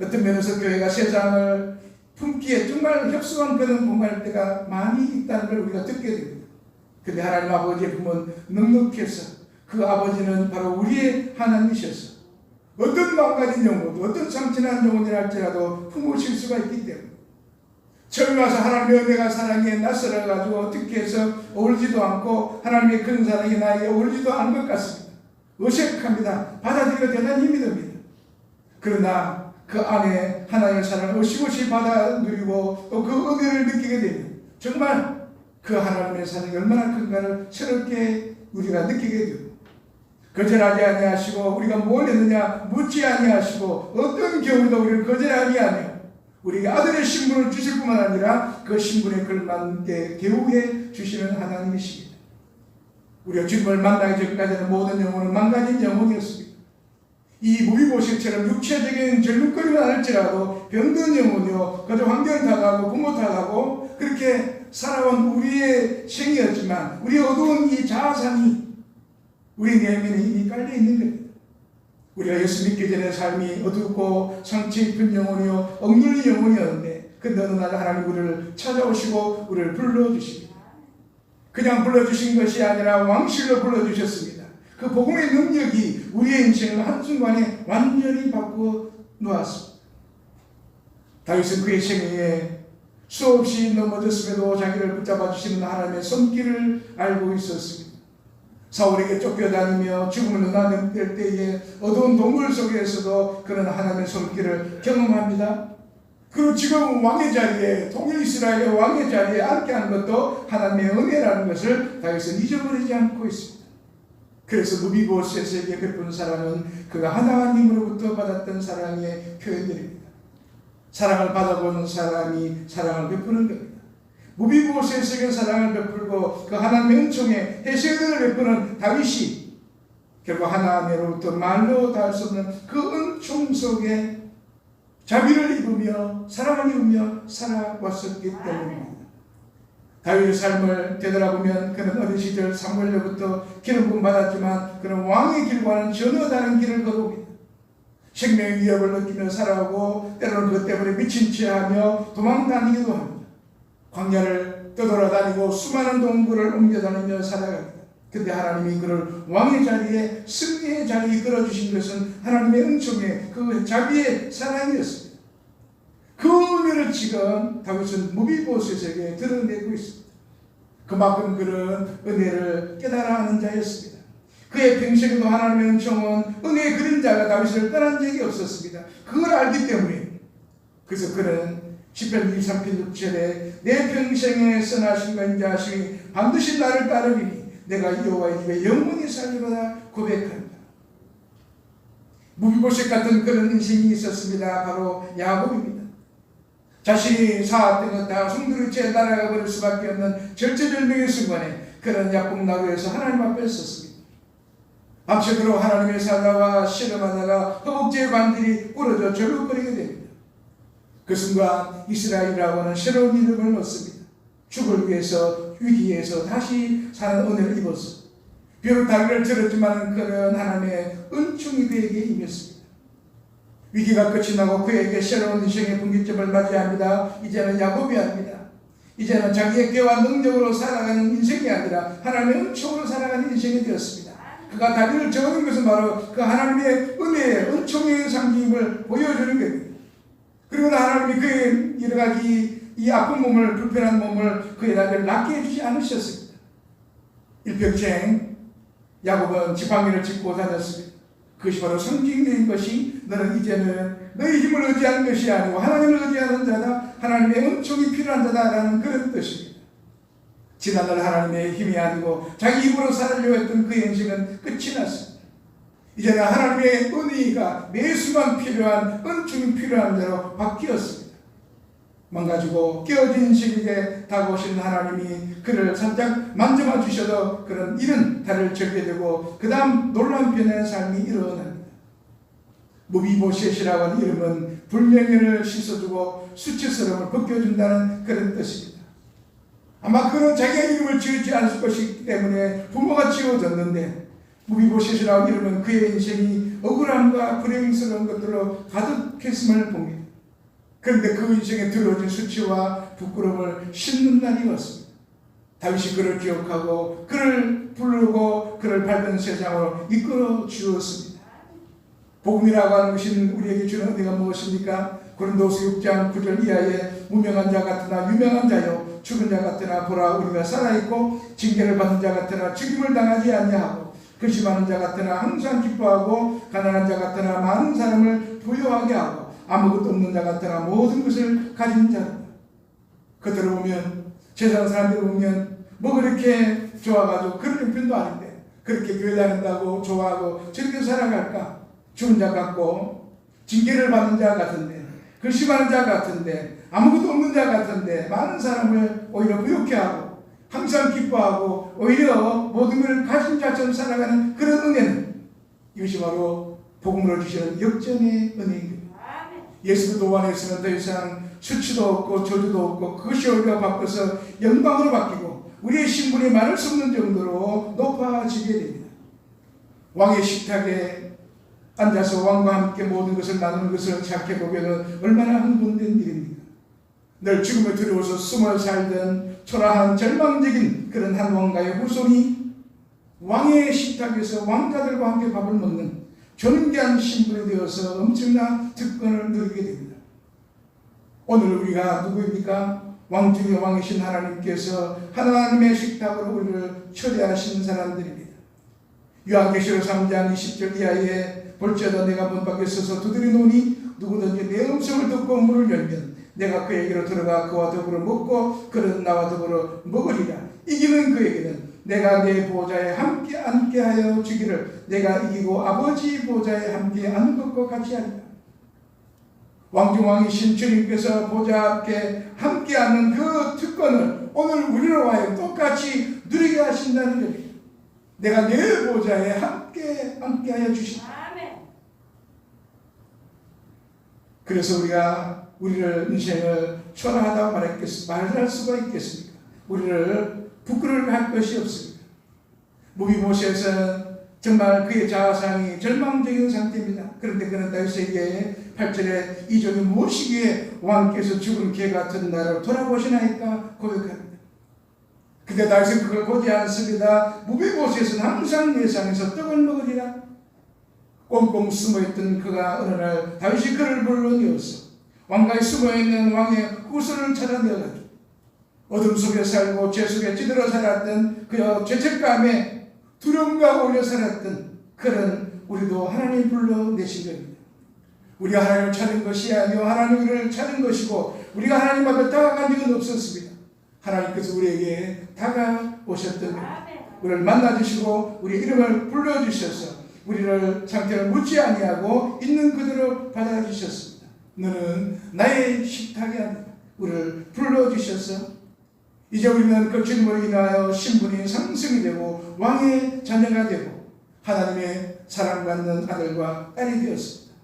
어떤 면에서 교회가 세상을 품기에 정말 협소한 그런 공간일 때가 많이 있다는 걸 우리가 듣게 됩니다. 근데 하나님 아버지의 품은 넉넉해서 그 아버지는 바로 우리의 하나님이셔서 어떤 망가진 영혼, 어떤 상처난 영혼이라 할지라도 품으실 수가 있기 때문에 처음에 와서 하나님의 은혜가 사랑에 낯설어가지고 어떻게 해서 어울리지도 않고 하나님의 큰 사랑이 나에게 어울리지도 않은 것 같습니다. 어색합니다. 받아들이기가 대단히 힘이 듭니다. 그러나 그 안에 하나님의 사랑을 어시고시 받아 누리고 또 그 은혜를 느끼게 되면 정말 그 하나님의 사랑이 얼마나 큰가를 새롭게 우리가 느끼게 됩니다. 거절하지 아니하시고 우리가 뭘 했느냐 묻지 아니하시고 어떤 경우도 우리를 거절하지 아니하고 우리에게 아들의 신분을 주실 뿐만 아니라 그 신분에 걸맞게 대우해 주시는 하나님이십니다. 우리가 주님을 만나기 전까지는 모든 영혼은 망가진 영혼이었습니다. 이 무비보셋처럼 육체적인 절룩거리만 할지라도 병든 영혼이요 그저 환경 탓하고 부모 탓하고 그렇게 살아온 우리의 생이었지만 우리의 어두운 이 자아상이 우리 내면에 이미 깔려 있는 겁니다. 우리가 예수 믿기 전에 삶이 어둡고 상처 입은 영혼이요 억눌린 영혼이었는데 근데 어느 날 하나님 우리를 찾아오시고 우리를 불러주십니다. 그냥 불러주신 것이 아니라 왕실로 불러주셨습니다. 그 복음의 능력이 우리의 인생을 한순간에 완전히 바꾸어 놓았습니다. 다윗은 그의 생애에 수없이 넘어졌음에도 자기를 붙잡아 주시는 하나님의 손길을 알고 있었습니다. 사울에게 쫓겨다니며 죽음을 나댈 때에 어두운 동굴 속에서도 그는 하나님의 손길을 경험합니다. 그리고 지금 왕의 자리에, 통일 이스라엘의 왕의 자리에 앉게 한 것도 하나님의 은혜라는 것을 다윗은 잊어버리지 않고 있습니다. 그래서 무비보셋에게 베푼 사랑은 그가 하나님으로부터 받았던 사랑의 표현들입니다. 사랑을 받아보는 사람이 사랑을 베푸는 겁니다. 무비보셋에게 사랑을 베풀고 그 하나님의 은총에 해세들을 베푸는 다윗이 결국 하나님으로부터 말로 다 할 수 없는 그 은총 속에 자비를 입으며 사랑을 입으며 살아왔었기 때문입니다. 다윗의 삶을 되돌아보면 그는 어린 시절 사무엘로부터 기름 부음 받았지만 그는 왕의 길과는 전혀 다른 길을 걸어옵니다. 생명의 위협을 느끼며 살아오고 때로는 그것 때문에 미친 체하며 도망다니기도 합니다. 광야를 떠돌아다니고 수많은 동굴을 옮겨다니며 살아갑니다. 근데 하나님이 그를 왕의 자리에 승리의 자리에 이끌어주신 것은 하나님의 은총의 그 자비의 사랑이었습니다. 그 은혜를 지금 다윗은 무비보셋에게 드러내고 있습니다. 그만큼 그는 은혜를 깨달아 하는 자였습니다. 그의 평생에도 하나님의 은총은 은혜의 그림자가 다윗을 떠난 적이 없었습니다. 그걸 알기 때문에 그래서 그는 시편 23편 6절에 내 평생에 선하신 건 자식이 반드시 나를 따르리니 내가 여호와의 집에 영원히 살리로다 고백합니다. 무비보셋 같은 그런 인생이 있었습니다. 바로 야곱입니다. 자신이 쌓았던 것 다 송두리째 날아가 버릴 수밖에 없는 절체절명의 순간에 그런 야복나루에서 하나님 앞에 섰습니다. 밤새도록 하나님의 사자와 씨름하다가 허벅지의 관들이 부러져 절룩거리게 됩니다. 그 순간 이스라엘이라고 하는 새로운 이름을 얻습니다. 죽을 위해서 위기에서 다시 사는 은혜를 입었습니다. 비록 다리를 들었지만 그는 하나님의 은총이 그에게 임했습니다. 위기가 끝이 나고 그에게 새로운 인생의 분기점을 맞이합니다. 이제는 야곱이 아닙니다. 이제는 자기의 꾀와 능력으로 살아가는 인생이 아니라 하나님의 은총으로 살아가는 인생이 되었습니다. 그가 다리를 저은 것은 바로 그 하나님의 은혜의 은총의 상징임을 보여주는 겁니다. 그리고 하나님이 그의 여러 가지 이 아픈 몸을, 불편한 몸을 그의 다리를 낫게 해주지 않으셨습니다. 일평생 야곱은 지팡이를 짚고 다녔습니다. 그것이 바로 상징적인 것이 너는 이제는 너의 힘을 의지하는 것이 아니고 하나님을 의지하는 자다, 하나님의 은총이 필요한 자다라는 그런 뜻입니다. 지난날 하나님의 힘이 아니고 자기 힘으로 살려고 했던 그 인생은 끝이 났습니다. 이제는 하나님의 은혜가 매 순간 필요한 은총이 필요한 자로 바뀌었습니다. 망가지고 깨어진 시기에 다가오신 하나님이 그를 살짝 만져봐 주셔도 그런 이른 달을 절게 되고 그 다음 놀라운 변화의 삶이 일어납니다. 무비보셋이라고 하는 이름은 불명예를 씻어주고 수치스러움을 벗겨준다는 그런 뜻입니다. 아마 그는 자기가 이름을 지었지 않을 것이기 때문에 부모가 지어졌는데 무비보셋이라고 하는 이름은 그의 인생이 억울함과 불행스러운 것들로 가득했음을 봅니다. 그런데 그 인생에 들어오신 수치와 부끄러움을 씻는 날이 왔습니다. 다윗이 그를 기억하고 그를 부르고 그를 밝은 세상으로 이끌어 주었습니다. 복음이라고 하는 것은 우리에게 주는 은혜가 무엇입니까? 고린도서 6장 9절 이하에 무명한 자 같으나 유명한 자요 죽은 자 같으나 보라 우리가 살아있고 징계를 받는 자 같으나 죽임을 당하지 아니하고 근심하는 자 같으나 항상 기뻐하고 가난한 자 같으나 많은 사람을 부유하게 하고 아무것도 없는 자 같으나 모든 것을 가진 자입니다. 그들을 보면 세상 사람들을 보면 뭐 그렇게 좋아가지고 그런 형편도 아닌데 그렇게 교회 다닌다고 좋아하고 저렇게 살아갈까? 죽은 자 같고 징계를 받는 자 같은데 근심하는 자 같은데 아무것도 없는 자 같은데 많은 사람을 오히려 부욕해 하고 항상 기뻐하고 오히려 모든 것을 가진 자처럼 살아가는 그런 은혜는 이것이 바로 복음으로 주시는 역전의 은혜입니다. 예수 그리스도 안에서는 더 이상 수치도 없고 저주도 없고 그것이 오히려 바뀌어서 영광으로 바뀌고 우리의 신분이 말할 수 없는 정도로 높아지게 됩니다. 왕의 식탁에 앉아서 왕과 함께 모든 것을 나누는 것을 생각해보면 얼마나 흥분된 일입니까? 늘 죽음에 두려워서 숨어 살던 초라한 절망적인 그런 한 왕가의 후손이 왕의 식탁에서 왕자들과 함께 밥을 먹는 존귀한 신분이 되어서 엄청난 특권을 누리게 됩니다. 오늘 우리가 누구입니까? 왕 중의 왕이신 하나님께서 하나님의 식탁으로 우리를 초대하신 사람들입니다. 요한계시록 3장 20절 이하에 볼지어다 내가 문 밖에 서서 두드리노니 누구든지 내 음성을 듣고 문을 열면 내가 그에게로 들어가 그와 더불어 먹고 그는 나와 더불어 먹으리라. 이기는 그에게는 내가 내 보좌에 함께 앉게 하여 주기를 내가 이기고 아버지 보좌에 함께 앉는 것과 같이 하리라. 왕중왕이신 주님께서 보좌 앞에 함께 앉는 그 특권을 오늘 우리로 하여 똑같이 누리게 하신다는 겁니다. 내가 내 보좌에 함께 하여 주신다. 그래서 우리가 우리를 인생을 초라하다고 말할 수가 있겠습니까? 우리를 부끄러울 할 것이 없습니다. 무비보셋은 정말 그의 자아상이 절망적인 상태입니다. 그런데 그는 다윗에게 8절에 이 종이 무엇이기에 왕께서 죽은 개 같은 나를 돌아보시나이까 고백합니다. 근데 다윗은 그걸 보지 않습니다. 무비보셋은 항상 예상에서 떡을 먹으리라. 꽁꽁 숨어있던 그가 어느 날 다윗이 그를 불러내었어. 왕가에 숨어있는 왕의 후손을 찾아내어가지고 어둠 속에 살고 죄 속에 찌들어 살았던 그 죄책감에 두려움과 올려 살았던 그런 우리도 하나님이 불러내신 겁니다. 우리가 하나님을 찾은 것이 아니요 하나님 우리를 찾은 것이고 우리가 하나님 앞에 다가간 적은 없었습니다. 하나님께서 우리에게 다가오셨던 겁니다. 우리를 만나주시고 우리 이름을 불러주셔서 우리를 상태를 묻지 아니하고 있는 그대로 받아주셨습니다. 너는 나의 식탁이 아니다. 우리를 불러주셔서 이제 우리는 그 주님으로 인하여 신분이 상승이 되고 왕의 자녀가 되고 하나님의 사랑받는 아들과 딸이 되었습니다.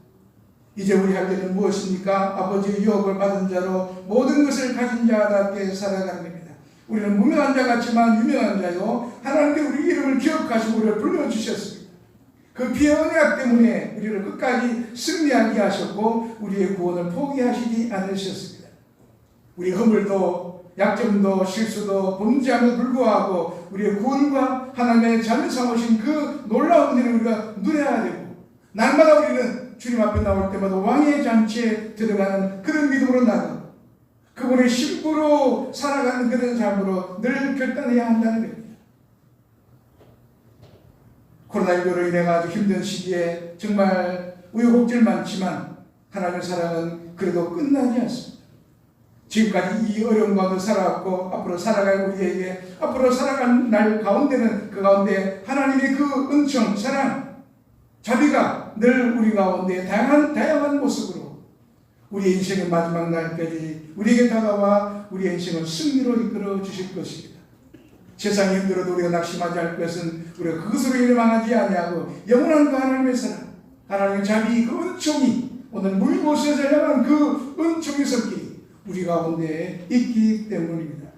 이제 우리 할 일은 무엇입니까? 아버지의 유업을 받은 자로 모든 것을 가진 자답게 살아가는 겁니다. 우리는 무명한 자 같지만 유명한 자요 하나님께 우리 이름을 기억하시고 우리를 불러주셨습니다. 그 피의 언약 때문에 우리를 끝까지 승리하게 하셨고 우리의 구원을 포기하시지 않으셨습니다. 우리 허물도 약점도 실수도 범죄함에도 불구하고 우리의 구원과 하나님의 자녀 삼으신 그 놀라운 일을 우리가 누려야 되고 날마다 우리는 주님 앞에 나올 때마다 왕의 잔치에 들어가는 그런 믿음으로 나가고 그분의 신부로 살아가는 그런 삶으로 늘 결단해야 한다는 겁니다. 코로나19로 인해 아주 힘든 시기에 정말 우여곡절 많지만 하나님의 사랑은 그래도 끝나지 않습니다. 지금까지 이 어려운 가운데 살아왔고 앞으로 살아갈 우리에게 앞으로 살아갈 날 가운데는 그 가운데 하나님의 그 은총, 사랑, 자비가 늘 우리 가운데 다양한 모습으로 우리 인생의 마지막 날까지 우리에게 다가와 우리 인생을 승리로 이끌어 주실 것입니다. 세상이 힘들어도 우리가 낙심하지 않을 것은 우리가 그것으로 일을 망하지 아니하고 영원한 그 하나님의 사랑, 하나님의 자비, 그 은총이 오늘 무비보셋을 향한 그 은총의 손길이 우리 가운데 있기 때문입니다.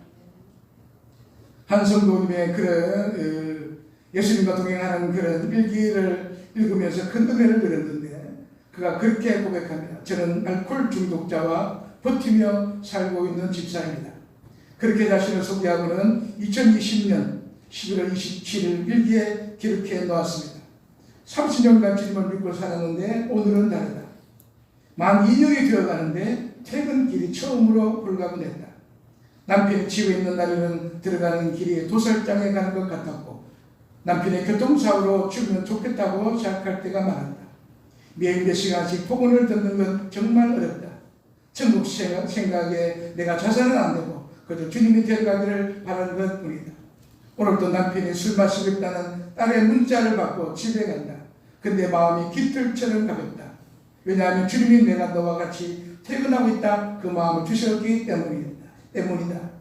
한 성도님의 그런 예수님과 동행하는 그런 일기를 읽으면서 큰 은혜를 누렸는데 그가 그렇게 고백합니다. 저는 알코올 중독자와 버티며 살고 있는 집사입니다. 그렇게 자신을 소개하고는 2020년 11월 27일 일기에 기록해 놓았습니다. 30년간 주님을 믿고 살았는데 오늘은 다르다. 만 2년이 되어가는데 퇴근길이 처음으로 불가분했다. 남편이 집에 있는 날에는 들어가는 길이 도살장에 가는 것 같았고 남편의 교통사고로 죽으면 좋겠다고 생각할 때가 많았다. 매일 몇 시간씩 폭언을 듣는 건 정말 어렵다. 천국 생각에 내가 자살은 안 되고 그저 주님이 데려가기를 바라는 것뿐이다. 오늘도 남편이 술 마시고 있다는 딸의 문자를 받고 집에 간다. 근데 마음이 깃털처럼 가볍다. 왜냐하면 주님이 내가 너와 같이 퇴근하고 있다 그 마음을 주셨기 때문이다.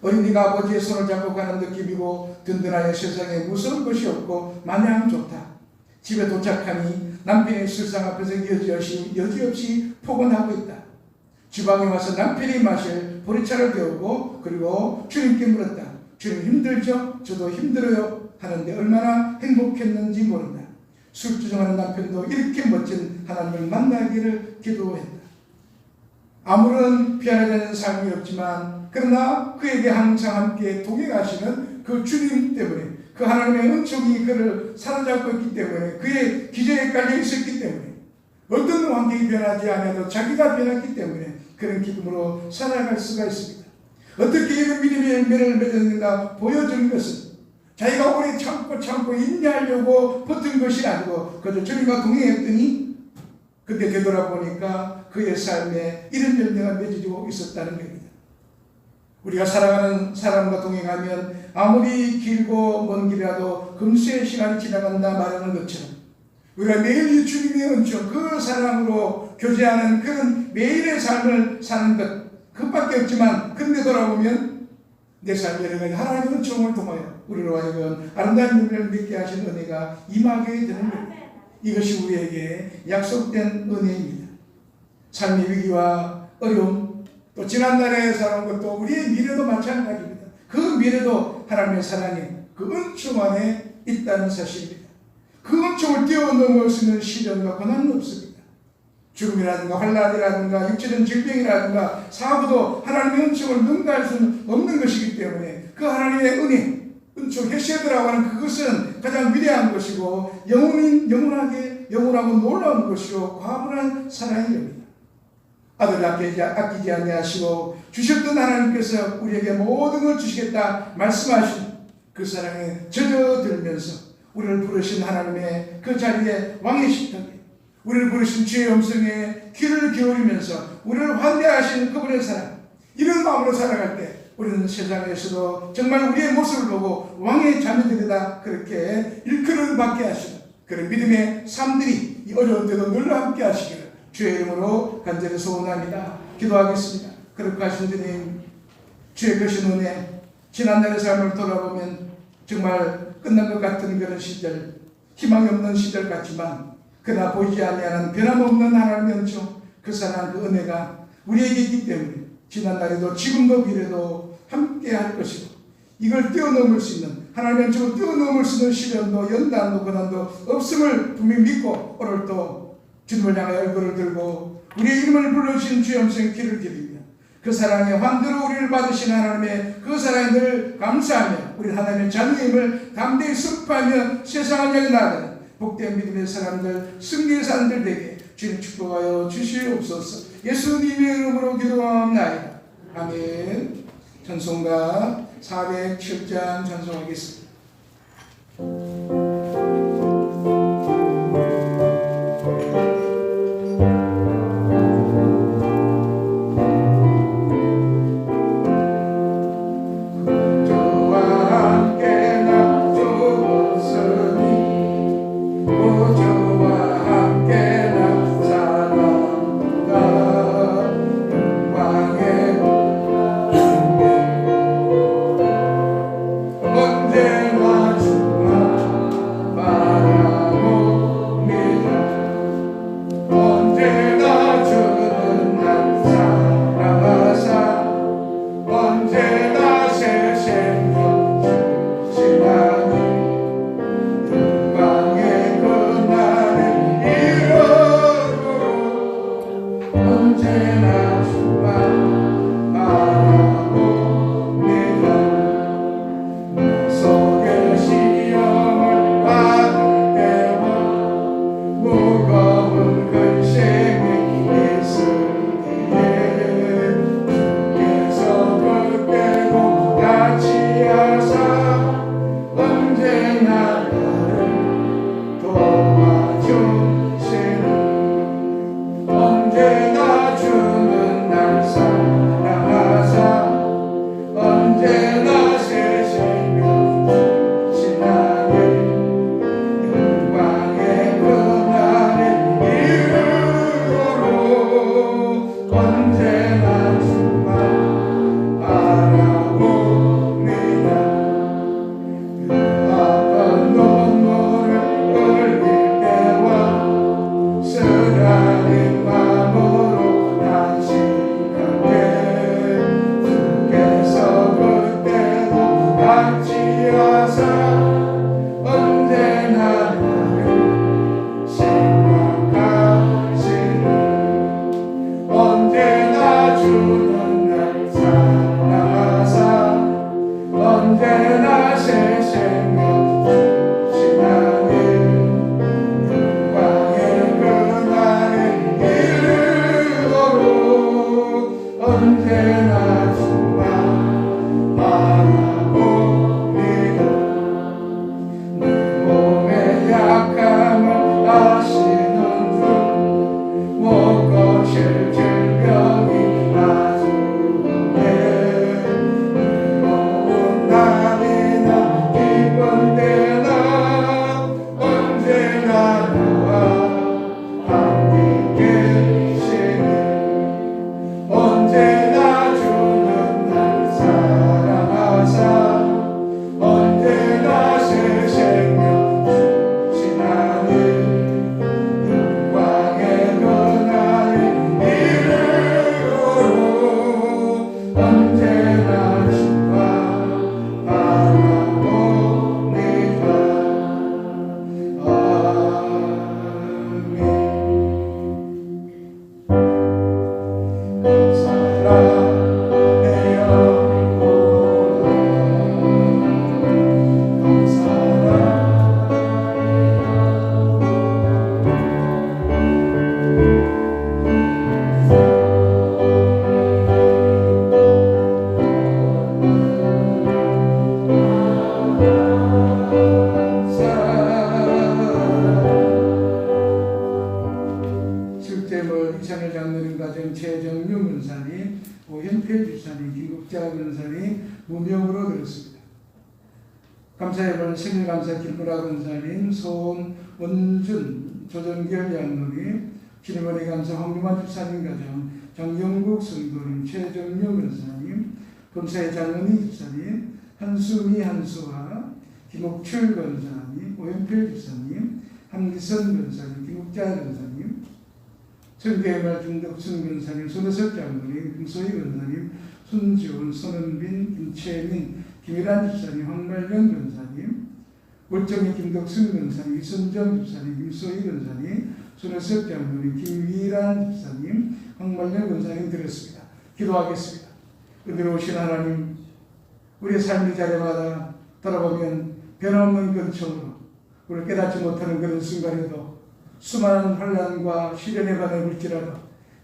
어린이가 아버지의 손을 잡고 가는 느낌이고 든든하여 세상에 무서운 것이 없고 마냥 좋다. 집에 도착하니 남편의 술상 앞에서 여지없이 폭언하고 있다. 주방에 와서 남편이 마실 보리차를 데우고 그리고 주님께 물었다. 주님 힘들죠? 저도 힘들어요. 하는데 얼마나 행복했는지 모른다. 술주정하는 남편도 이렇게 멋진 하나님을 만나기를 기도했다. 아무런 피하는 삶이 없지만 그러나 그에게 항상 함께 동행하시는 그 주님 때문에, 그 하나님의 은총이 그를 사로잡고 있기 때문에, 그의 기저에 깔려 있었기 때문에, 어떤 환경이 변하지 않아도 자기가 변했기 때문에 그런 기쁨으로 살아갈 수가 있습니다. 어떻게 이런 믿음의 열매를 맺었는가 보여주는 것은 자기가 오래 참고 인내하려고 버틴 것이 아니고 그저 주님과 동행했더니 그때 되돌아보니까 그의 삶에 이런 열매가 맺어지고 있었다는 겁니다. 우리가 살아가는 사람과 동행하면 아무리 길고 먼 길이라도 금세 시간이 지나간다 말하는 것처럼 우리가 매일 주님의 은총, 그 사랑으로 교제하는 그런 매일의 삶을 사는 것 그것밖에 없지만, 근데 돌아보면 내 삶에 하나님의 은총을 통하여 우리로 하여금 아름다운 열매를 맺게 하신 은혜가 임하게 되는 겁니다. 이것이 우리에게 약속된 은혜입니다. 삶의 위기와 어려움, 또 지난날에 살아온 것도 우리의 미래도 마찬가지입니다. 그 미래도 하나님의 사랑에, 그 은총 안에 있다는 사실입니다. 그 은총을 뛰어넘을 수 있는 시련과 고난은 없습니다. 죽음이라든가 환난이라든가 육체적인 질병이라든가 사고도 하나님의 은총을 능가할 수는 없는 것이기 때문에 그 하나님의 은혜, 은총, 헤세드라고 하는 그것은 가장 위대한 것이고 영원하고 놀라운 것이요 과분한 사랑입니다. 아들을 아끼지 아니하시고 주셨던 하나님께서 우리에게 모든 걸 주시겠다 말씀하신 그 사랑에 젖어들면서 우리를 부르신 하나님의 그 자리에 왕의 식탁에, 우리를 부르신 주의 음성에 귀를 기울이면서 우리를 환대하시는 그분의 사랑, 이런 마음으로 살아갈 때 우리는 세상에서도 정말 우리의 모습을 보고 왕의 자녀들이다 그렇게 일컬음 받게 하시는 그런 믿음의 삶들이 이 어려운 때도 늘 함께 하시기를 주의 이름으로 간절히 소원합니다. 기도하겠습니다. 그렇게 하신 주님, 주의 크신 은혜, 지난날의 삶을 돌아보면 정말 끝난 것 같은 그런 시절, 희망이 없는 시절 같지만 그러나 보이지 아니하는 변함없는 하나님의 은총, 그 사랑, 그 은혜가 우리에게 있기 때문에 지난날에도 지금도 미래도 함께 할 것이고, 이걸 뛰어넘을 수 있는, 하나님의 은총을 뛰어넘을 수 있는 시련도 연단도 고난도 없음을 분명히 믿고 오늘 또 주님을 향해 얼굴을 들고 우리의 이름을 불러주신 주의 음성에 귀를 기울이며 그 사랑에 환대로 우리를 받으신 하나님의 그 사랑에 늘 감사하며 우리 하나님의 자녀임을 담대히 선포하며 세상을 향해 나아가는 복된 믿음의 사람들, 승리의 사람들 되게 주님 축복하여 주시옵소서. 예수님의 이름으로 기도합나이다. 아멘. 찬송가 407장 찬송하겠습니다. 생명 주신 하나님 영광의 그날을 이루도록 언제나 주와 바라봅니다. 내 몸의 약함을 아시는 분 못 고칠 질병이 아주 없네. 무거운 날이나 기쁜 때나 언제나 나와 함께 계시니 언제나 주는 날 사랑하사 언제나 새 생명 주신 하나님 영광의 그날을 이루도록 언제나 주와 바라봅니다. 아멘. 사랑해요 실제물 이찬을 장로님 가정 최정유 문사님, 오현필 집사님, 김국자 권사님 무명으로 들었습니다. 감사예배는 생일감사 김무라 권사님, 손원준 조정결 장로님, 기념원의 감사 황유만 집사님 가정, 정영국 성도님, 최정유 권사님, 검사의 장로님 집사님, 한수미 한수화, 김옥출 권사님, 오현필 집사님, 한기선 권사님, 김국자 권사님, 청계말 중덕순 권사님, 손혜석 장로님, 김소희 권사님, 손지훈, 손은빈, 김채민, 김일환 집사님, 황말령 권사님, 월정의 김덕순 권사님, 이선정 집사님, 김소희 권사님, 손혜석 장로님, 김일환 집사님, 황말령 권사님 드렸습니다. 기도하겠습니다. 은혜로우신 하나님, 우리의 삶의 자리마다 돌아보면 변함없는 근처로 우리를 깨닫지 못하는 그런 순간에도 수많은 환난과 시련에 받아볼지라도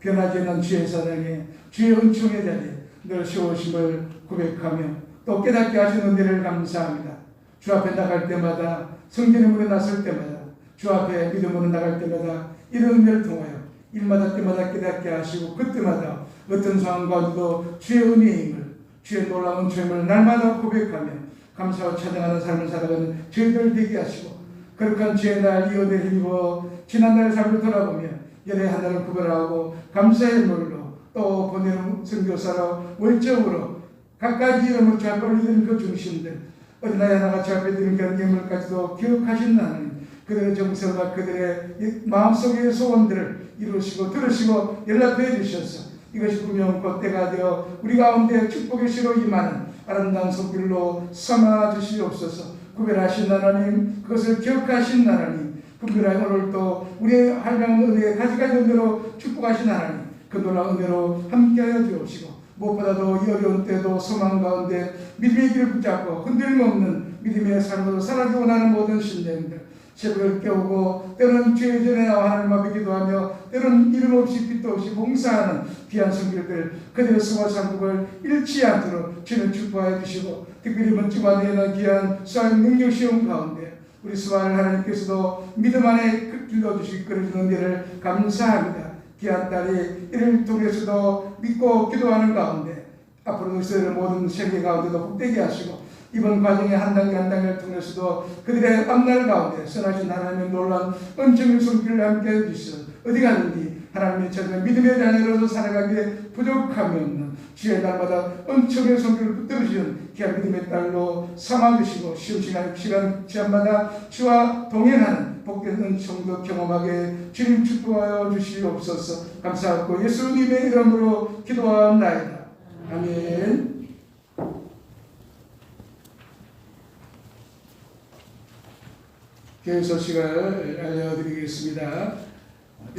변하지 않는 주의 사랑에 주의 은총의 자리에 늘 세우심을 고백하며 또 깨닫게 하시는 은혜를 감사합니다. 주 앞에 나갈 때마다 성전의 문에 나설 때마다 주 앞에 믿음으로 나갈 때마다 이런 은혜를 통하여 일마다 때마다 깨닫게 하시고 그때마다 어떤 상황 가운데도 주의 은혜의 힘을 주의 놀라운 은총을 날마다 고백하며 감사와 찬양하는 삶을 살아가는 저희들 되게 하시고 거룩한 주의 날 이 은혜를 힘입어 지난날 삶을 돌아보며 연애 하나를 구별하고 감사의 물로 또 보내는 선교사로 월정으로 각가지 이름을 주 앞에 올리는 그 중심들 어린아이 하나가 주 앞에 드린 그런 예물까지도 기억하신 하나님 그들의 정서와 그들의 마음속의 소원들을 이루시고 들으시고 연락해 주셔서 이것이 분명 곧때가 되어 우리 가운데 축복의 시로 임하는 아름다운 손길로 삼아 주시옵소서. 구별하신 하나님 그것을 기억하신 하나님 분별하여 오늘도 우리의 한량 은혜의 가지가지 은혜로 축복하신 하나님 그 놀라운 은혜로 함께하여 주옵시고 무엇보다도 이 어려운 때도 소망 가운데 믿음의 길을 붙잡고 흔들림 없는 믿음의 삶으로 살아가기 원하는 모든 신령들 새벽을 깨우고 때로는 주의 전에 나와 하나님 앞에 기도하며 때로는 이름 없이 빛도 없이 봉사하는 귀한 성길들 그들의 수고 상급을 잃지 않도록 주는 축복하여 주시고 특별히 번지마 되는 귀한 수학 능력 시험 가운데 우리 수아를 하나님께서도 믿음 안에 길러주시기 끌어주는 데를 감사합니다. 귀한 딸이 이를 통해서도 믿고 기도하는 가운데 앞으로도 있을 모든 세계 가운데도 복되게 하시고 이번 과정의 한 단계 한 단계를 통해서도 그들의 앞날 가운데 선하신 하나님의 놀라운 은총의 손길을 함께 해주시어 어디 가든지 하나님의 처럼 믿음의 자녀로서 살아가기에 부족함이 없는 주의 날마다 은총의 손길을 붙들으시는 귀한 믿음의 딸로 삼아주시고 시간 시간마다 주와 동행하는 복된 은총도 경험하게 주님 축복하여 주시옵소서. 감사하고 예수님의 이름으로 기도하옵나이다. 아멘. 교회 소식을 알려드리겠습니다.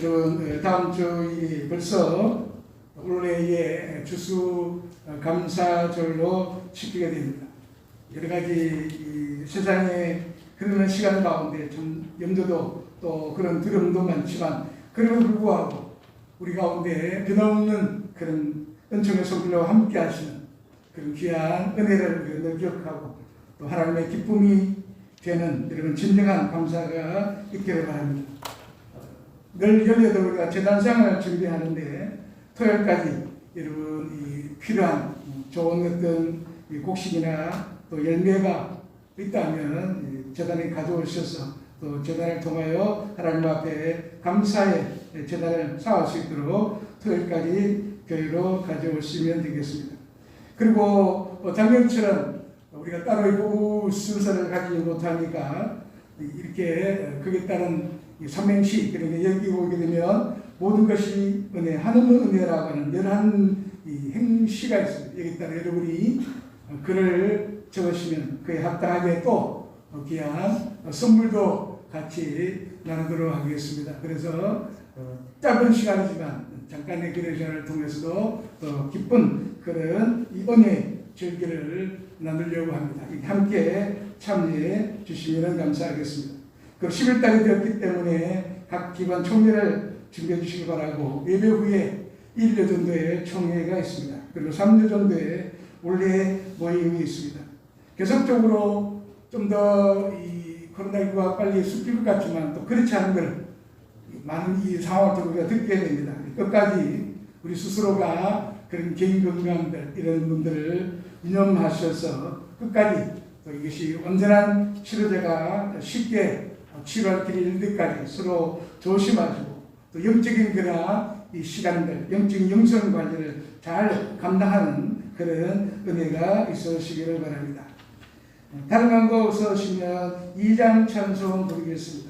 여러분 다음 주이 벌써 올해의 추수 감사절로 지키게 됩니다. 여러 가지 세상에 흐르는 시간 가운데 좀 염려도 또 그런 두려움도 많지만 그럼에도 불구하고 우리 가운데 변함없는 그런 은총의 손길로 함께 하시는 그런 귀한 은혜를 우리가 늘 기억하고 또 하나님의 기쁨이 되는 여러분 진정한 감사가 있기를 바랍니다. 늘 연례도 우리가 재단상을 준비하는데 토요일까지 여러분 이 필요한 좋은 어떤 곡식이나 또 열매가 있다면 재단에 가져오셔서 또 재단을 통하여 하나님 앞에 감사의 재단을 쌓을 수 있도록 토요일까지 교회로 가져오시면 되겠습니다. 그리고 작년처럼 우리가 따로 이 순서를 가지지 못하니까 이렇게 거기에 따른 삼행시 그러니까 여기 오게 되면 모든 것이 은혜, 하늘은 은혜라고 하는 열한 행시가 있습니다. 여기 따라 여러분이 글을 적으시면 그에 합당하게 또 귀한 선물도 같이 나누도록 하겠습니다. 그래서 짧은 시간이지만 잠깐의 기도 시간을 통해서도 또 기쁜 그런 이 은혜 절기를 나누려고 합니다. 함께 참여해 주시면 감사하겠습니다. 그 10일달이 되었기 때문에 각 기관 총회를 준비해 주시기 바라고 예배 후에 1여 정도의 총회가 있습니다. 그리고 3여 정도의 원래 모임이 있습니다. 계속적으로 좀 더 이 코로나19가 빨리 숲힐 것 같지만 또 그렇지 않은 걸 많은 이 상황을 우리가 듣게 됩니다. 끝까지 우리 스스로가 그런 개인 건강들 이런 분들을 유념하셔서 끝까지 또 이것이 온전한 치료제가 쉽게 치료할 길이 있는 데까지 서로 조심하시고 또 영적인 그나 이 시간들 영적인 영성 관리를 잘 감당하는 그런 은혜가 있으시기를 바랍니다. 다른 광고 없으시면 2장 찬송 부르겠습니다.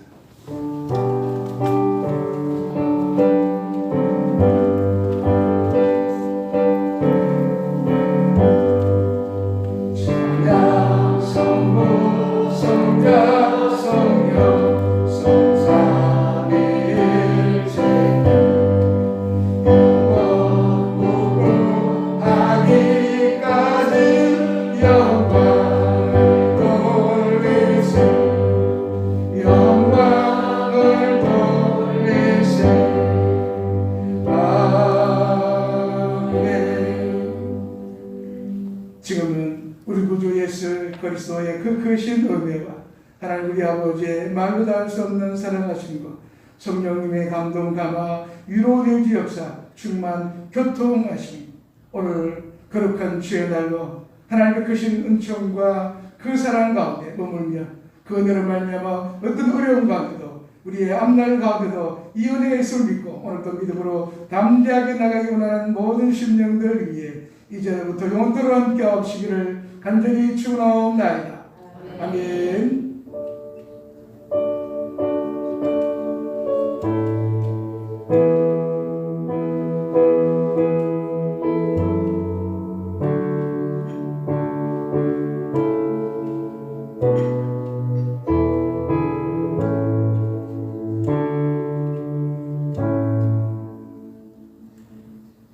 지금은 우리 구주 예수 그리스도의 그 크신 은혜와 하나님 우리 아버지의 말로 닿을 수 없는 사랑하심과 성령님의 감동 감화 위로되지 역사 충만 교통하심 오늘 거룩한 주의 날로 하나님의 크신 은총과 그 사랑 가운데 머물며 그 은혜로 말미암아 어떤 어려움 가운데도 우리의 앞날 가운데도 이 은혜의 있음을 믿고 오늘도 믿음으로 담대하게 나가기 원하는 모든 심령들 위해 이제부터 영원토록 함께 하시기를 간절히 축원하옵나이다. 아멘.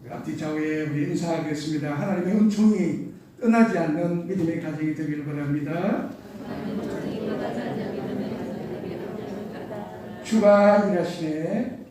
앞뒤 좌우에 우리 인사하겠습니다. 하나님의 은총이 떠나지 않는 믿음의 가정이 되기를 바랍니다. 주가 일하시네.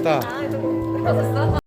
감사합니다. 아, 좀 떨어졌어.